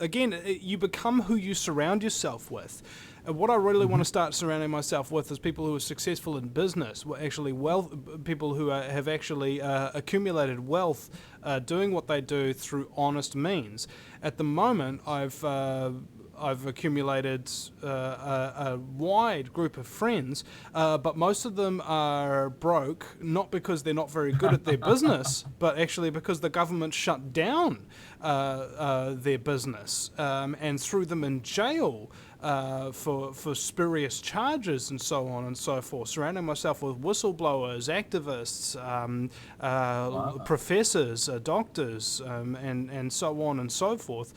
again, you become who you surround yourself with. And what I really want to start surrounding myself with is people who are successful in business, actually people who have actually accumulated wealth doing what they do through honest means. At the moment, I've accumulated a wide group of friends, but most of them are broke, not because they're not very good at their business, but actually because the government shut down their business and threw them in jail for spurious charges and so on and so forth. Surrounding myself with whistleblowers, activists, professors, doctors, and so on and so forth.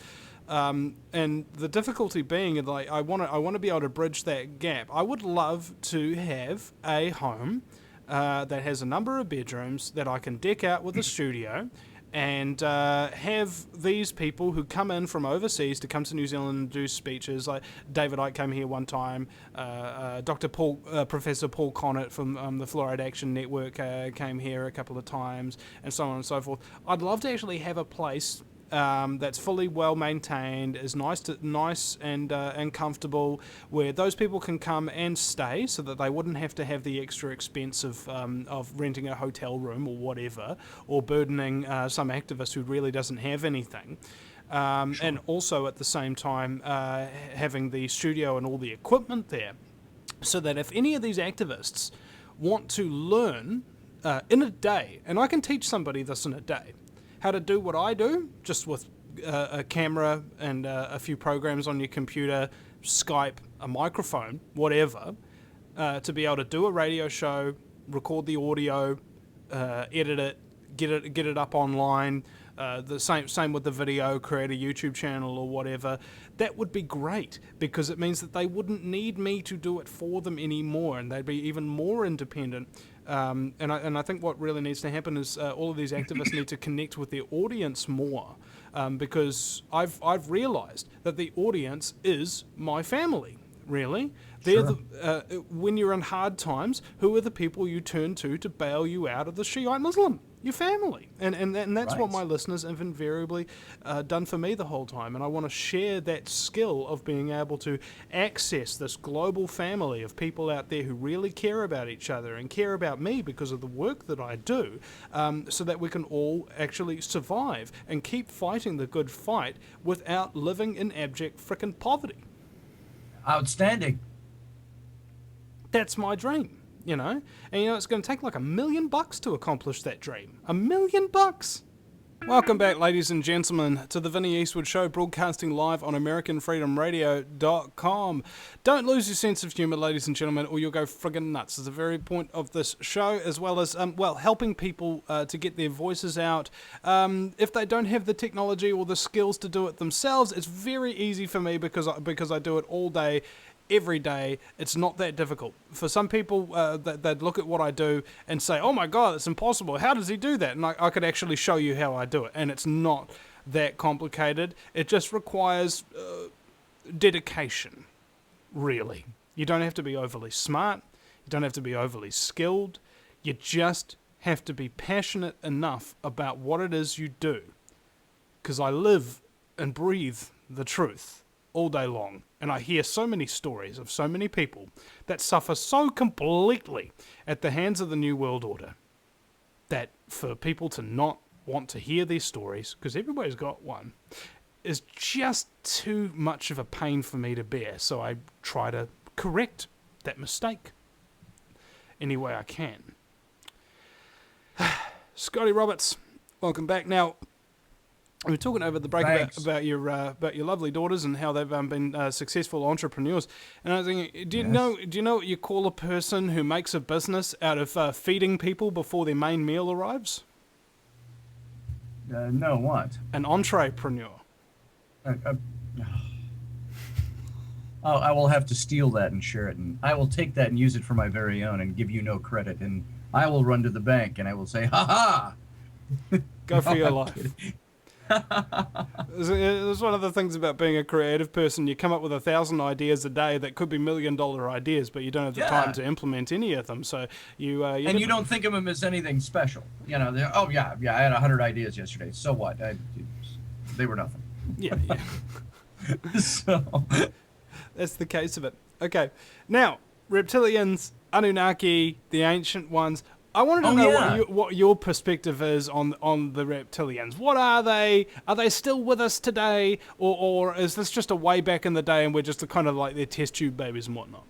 And the difficulty being, like, I want to be able to bridge that gap. I would love to have a home that has a number of bedrooms that I can deck out with a studio, and have these people who come in from overseas to come to New Zealand and do speeches. Like David Icke came here one time, Professor Paul Connett from the Fluoride Action Network came here a couple of times, and so on and so forth. I'd love to actually have a place that's fully well maintained, is nice and comfortable, where those people can come and stay, so that they wouldn't have to have the extra expense of renting a hotel room or whatever, or burdening some activist who really doesn't have anything. And also at the same time having the studio and all the equipment there, so that if any of these activists want to learn in a day, and I can teach somebody this in a day, how to do what I do, just with a camera and a few programs on your computer, Skype, a microphone, whatever, to be able to do a radio show, record the audio, edit it, get it up online. The same with the video, create a YouTube channel or whatever. That would be great, because it means that they wouldn't need me to do it for them anymore, and they'd be even more independent. And I think what really needs to happen is all of these activists need to connect with their audience more, because I've realized that the audience is my family. Really, they're when you're in hard times, who are the people you turn to bail you out of the Shiite Muslim? Your family, and that's what my listeners have invariably done for me the whole time. And I want to share that skill of being able to access this global family of people out there who really care about each other and care about me because of the work that I do, so that we can all actually survive and keep fighting the good fight without living in abject frickin' poverty. Outstanding. That's my dream. And it's going to take like $1 million to accomplish that dream. $1 million. Welcome back, ladies and gentlemen, to the Vinny Eastwood Show, broadcasting live on AmericanFreedomRadio.com. Don't lose your sense of humour, ladies and gentlemen, or you'll go friggin' nuts. It's the very point of this show, as well as, helping people to get their voices out. If they don't have the technology or the skills to do it themselves, it's very easy for me because I do it all day, every day. It's not that difficult. For some people, they'd look at what I do and say, oh my God, it's impossible. How does he do that? And I could actually show you how I do it. And it's not that complicated. It just requires dedication, really. You don't have to be overly smart. You don't have to be overly skilled. You just have to be passionate enough about what it is you do. Because I live and breathe the truth all day long. And I hear so many stories of so many people that suffer so completely at the hands of the New World Order that for people to not want to hear these stories, because everybody's got one, is just too much of a pain for me to bear. So I try to correct that mistake any way I can. Scotty Roberts, welcome back. Now, we were talking over the break about your lovely daughters and how they've been successful entrepreneurs. And I was thinking, do you know what you call a person who makes a business out of feeding people before their main meal arrives? No, what? An entrepreneur. I will have to steal that and share it, and I will take that and use it for my very own and give you no credit, and I will run to the bank and I will say, ha ha! Go for your life. It's one of the things about being a creative person. You come up with 1,000 ideas a day that could be $1 million ideas, but you don't have the time to implement any of them. So you don't think of them as anything special. You know, I had 100 ideas yesterday. So what? They were nothing. Yeah. So that's the case of it. Okay, now reptilians, Anunnaki, the ancient ones. I wanted to know what your perspective is on the reptilians. What are they? Are they still with us today, or is this just a way back in the day and we're just kind of like their test tube babies and whatnot?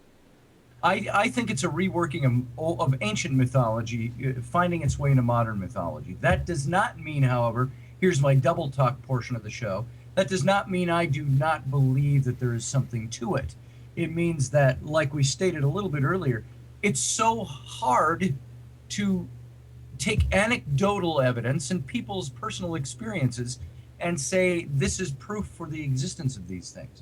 I think it's a reworking of ancient mythology, finding its way into modern mythology. That does not mean, however, here's my double talk portion of the show, that does not mean I do not believe that there is something to it. It means that, like we stated a little bit earlier, it's so hard to take anecdotal evidence and people's personal experiences and say this is proof for the existence of these things.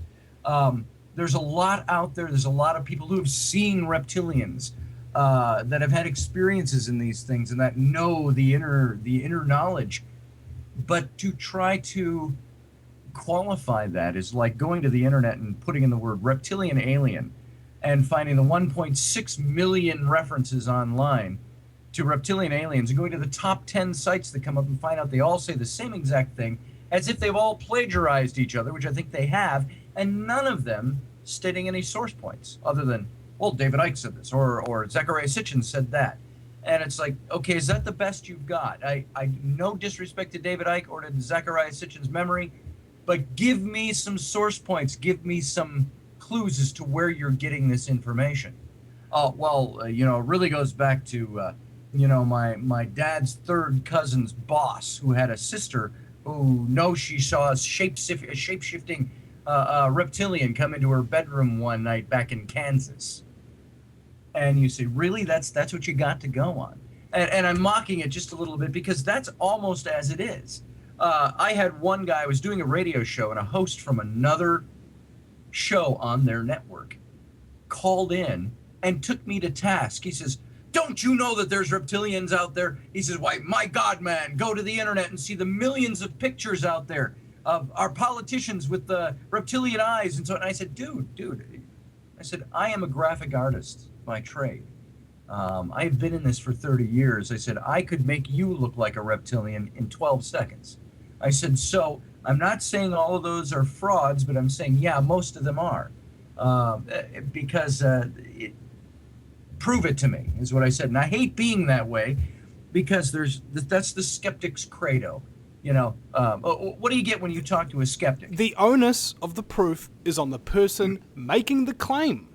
There's a lot out there. There's a lot of people who have seen reptilians that have had experiences in these things and that know the inner knowledge. But to try to qualify that is like going to the internet and putting in the word reptilian alien and finding the 1.6 million references online to reptilian aliens and going to the top 10 sites that come up and find out they all say the same exact thing as if they've all plagiarized each other, which I think they have, and none of them stating any source points other than, well, David Icke said this, or Zecharia Sitchin said that. And it's like, okay, is that the best you've got? I no disrespect to David Icke or to Zecharia Sitchin's memory, but give me some source points, give me some clues as to where you're getting this information. It really goes back to my dad's third cousin's boss, who had a sister who she saw a shape-shifting reptilian come into her bedroom one night back in Kansas. And you say, really? That's what you got to go on? And I'm mocking it just a little bit because that's almost as it is. I had one guy, I was doing a radio show, and a host from another show on their network called in and took me to task. He says, don't you know that there's reptilians out there? He says, why, my God, man, go to the internet and see the millions of pictures out there of our politicians with the reptilian eyes. And I said, dude, I said, I am a graphic artist by trade. I've been in this for 30 years. I said, I could make you look like a reptilian in 12 seconds. I said, so I'm not saying all of those are frauds, but I'm saying, yeah, most of them are. Because prove it to me, is what I said. And I hate being that way because that's the skeptic's credo. What do you get when you talk to a skeptic? The onus of the proof is on the person making the claim.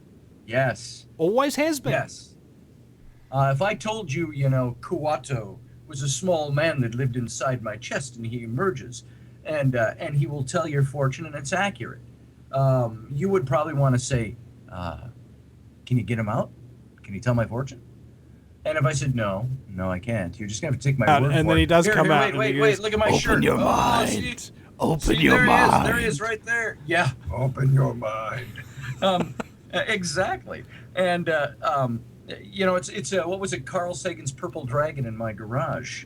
Yes. Always has been. Yes. If I told you, Kuato was a small man that lived inside my chest and he emerges and he will tell your fortune and it's accurate, you would probably want to say, can you get him out? Can you tell my fortune? And if I said, no, I can't, you're just going to have to take my word for it. And then he does come out. Wait, look at my shirt. Open your mind. Open your mind. There he is right there. Yeah, open your mind. Exactly. And, it's what was it, Carl Sagan's purple dragon in my garage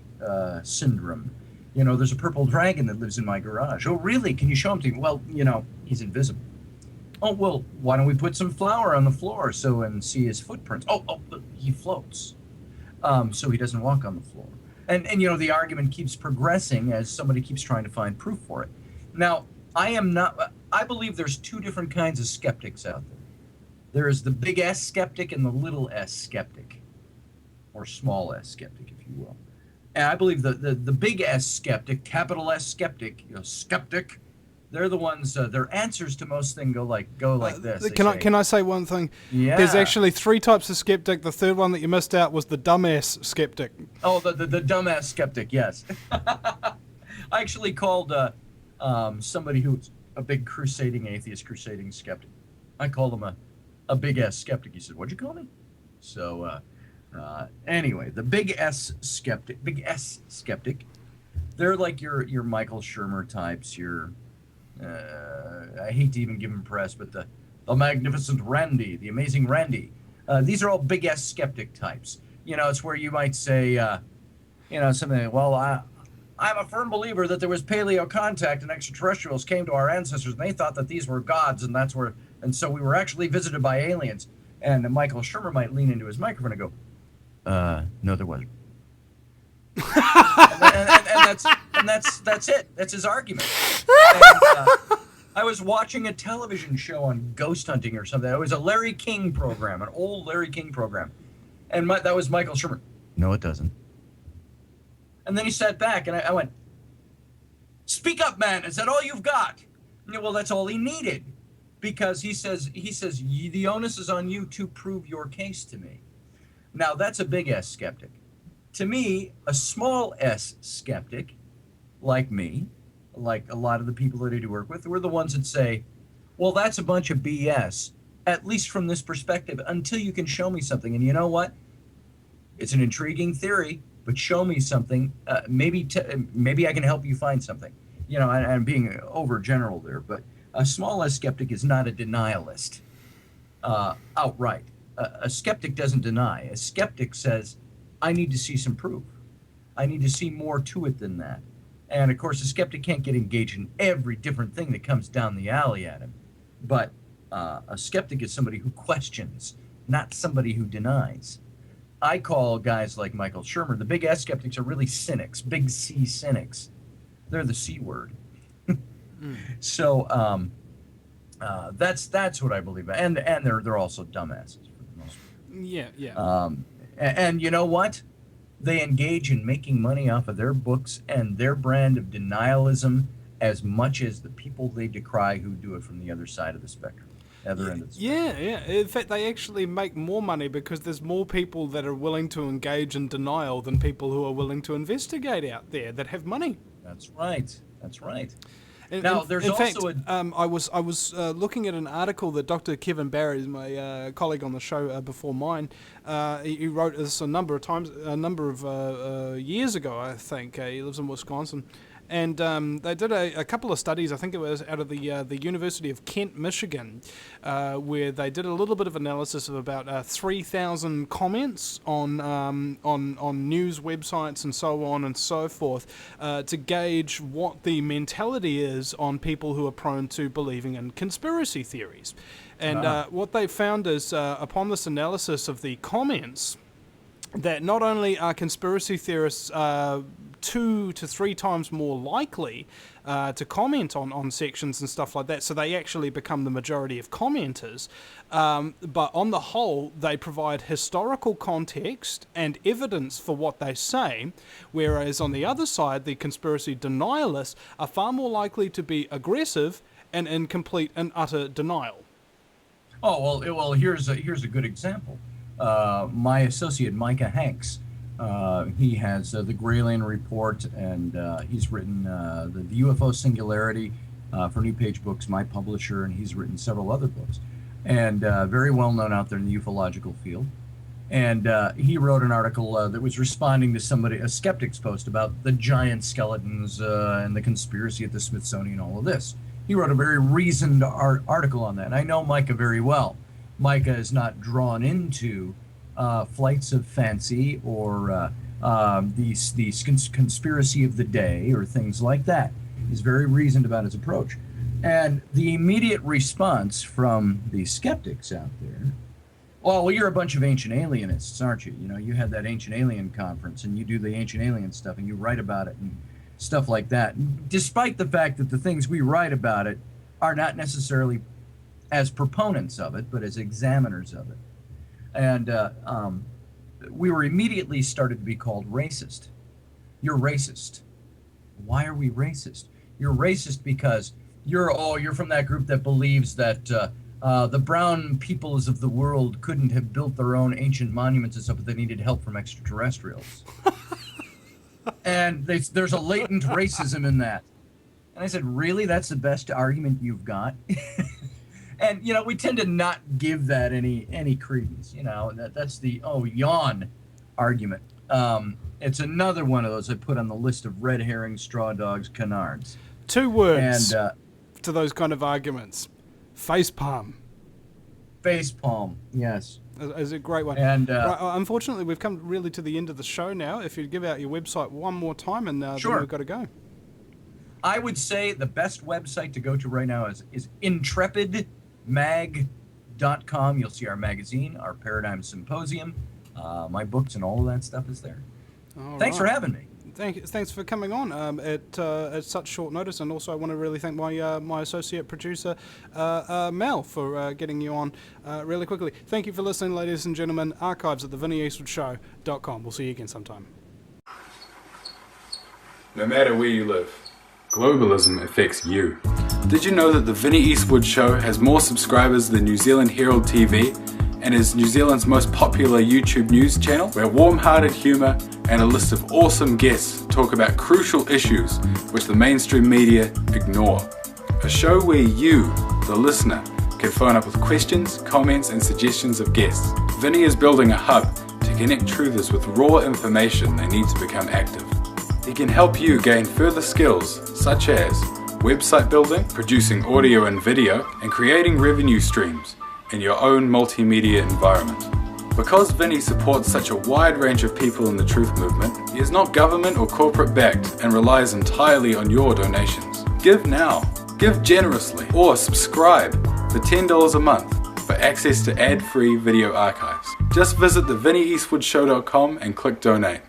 syndrome. There's a purple dragon that lives in my garage. Oh, really? Can you show him to me? Well, he's invisible. Oh, well, why don't we put some flour on the floor and see his footprints? Oh, he floats. So he doesn't walk on the floor. And the argument keeps progressing as somebody keeps trying to find proof for it. Now, I believe there's two different kinds of skeptics out there. There is the big S skeptic and the little s skeptic, or small s skeptic, if you will. And I believe the big S skeptic, capital S skeptic, skeptic, they're the ones. Their answers to most things go like this. Can I say one thing? Yeah. There's actually three types of skeptic. The third one that you missed out was the dumbass skeptic. Oh, the dumbass skeptic. Yes. I actually called somebody who's a big crusading skeptic. I called him a big S skeptic. He said, "What'd you call me?" So anyway, the big S skeptic, they're like your Michael Shermer types, your I hate to even give him press, but the magnificent Randy, the amazing Randy. These are all big S skeptic types. It's where you might say, something like, well, I'm a firm believer that there was paleo contact and extraterrestrials came to our ancestors and they thought that these were gods and so we were actually visited by aliens. And Michael Shermer might lean into his microphone and go, no, there wasn't. and that's it. That's his argument. And, I was watching a television show on ghost hunting or something. It was a Larry King program, an old Larry King program. And that was Michael Shermer. No, it doesn't. And then he sat back and I went, speak up, man. Is that all you've got? Well, that's all he needed. Because he says the onus is on you to prove your case to me. Now, that's a big S skeptic. To me, a small s skeptic, like me, like a lot of the people that I do work with, we're the ones that say, well, that's a bunch of BS, at least from this perspective, until you can show me something. And you know what? It's an intriguing theory, but show me something. Maybe I can help you find something. I'm being overgeneral there, but a small s skeptic is not a denialist outright. A skeptic doesn't deny. A skeptic says, I need to see some proof. I need to see more to it than that. And of course, a skeptic can't get engaged in every different thing that comes down the alley at him. But a skeptic is somebody who questions, not somebody who denies. I call guys like Michael Shermer, the big S skeptics are really cynics, big C cynics. They're the C word. So that's what I believe. And they're also dumbasses for the most part. Yeah. And you know what? They engage in making money off of their books and their brand of denialism as much as the people they decry who do it from the other side of the spectrum. Other end of the spectrum. Yeah. In fact, they actually make more money because there's more people that are willing to engage in denial than people who are willing to investigate out there that have money. That's right. Now, there's in also fact, I was looking at an article that Dr. Kevin Barry, my colleague on the show before mine, he wrote this a number of years ago, I think. He lives in Wisconsin. And they did a couple of studies, I think it was out of the University of Kent, Michigan, where they did a little bit of analysis of about 3,000 comments on news websites and so on and so forth to gauge what the mentality is on people who are prone to believing in conspiracy theories. And what they found is, upon this analysis of the comments, that not only are conspiracy theorists 2 to 3 times more likely to comment on sections and stuff like that, so they actually become the majority of commenters, but on the whole they provide historical context and evidence for what they say, whereas on the other side the conspiracy denialists are far more likely to be aggressive and in complete and utter denial. Oh, well here's a good example. My associate Micah Hanks, he has the Grayland Report, and he's written the UFO Singularity for New Page Books, my publisher, and he's written several other books, and very well known out there in the ufological field. And he wrote an article that was responding to a skeptic's post about the giant skeletons and the conspiracy at the Smithsonian, all of this. He wrote a very reasoned article on that, and I know Micah very well. Micah is not drawn into flights of fancy or the conspiracy of the day or things like that. He's very reasoned about his approach. And the immediate response from the skeptics out there, well, you're a bunch of ancient alienists, aren't you? You know, you had that ancient alien conference and you do the ancient alien stuff and you write about it and stuff like that. Despite the fact that the things we write about it are not necessarily as proponents of it, but as examiners of it. And we were immediately started to be called racist. You're racist. Why are we racist? You're racist because you're from that group that believes that the brown peoples of the world couldn't have built their own ancient monuments and stuff, but they needed help from extraterrestrials. And there's a latent racism in that. And I said, really? That's the best argument you've got? And, you know, we tend to not give that any credence. You know, that's the, yawn argument. It's another one of those I put on the list of red herrings, straw dogs, canards. 2 words to those kind of arguments. Facepalm. Facepalm, yes. Is a great one. And right, unfortunately, we've come really to the end of the show now. If you'd give out your website one more time, and sure. Then we've got to go. I would say the best website to go to right now is intrepidmag.com. You'll see our magazine, our Paradigm Symposium, my books, and all of that stuff is there. Thanks for having me. Thanks for coming on at such short notice, and also I want to really thank my associate producer Mel for getting you on really quickly. Thank you for listening, ladies and gentlemen. Archives at the vinnyeastwoodshow.com. We'll see you again sometime. No matter where you live, globalism affects you. Did you know that the Vinny Eastwood Show has more subscribers than New Zealand Herald TV and is New Zealand's most popular YouTube news channel, where warm-hearted humour and a list of awesome guests talk about crucial issues which the mainstream media ignore? A show where you, the listener, can phone up with questions, comments and suggestions of guests. Vinny is building a hub to connect truthers with raw information they need to become active. He can help you gain further skills such as website building, producing audio and video, and creating revenue streams in your own multimedia environment. Because Vinny supports such a wide range of people in the truth movement, he is not government or corporate backed and relies entirely on your donations. Give now, give generously, or subscribe for $10 a month for access to ad-free video archives. Just visit the vinnyeastwoodshow.com and click donate.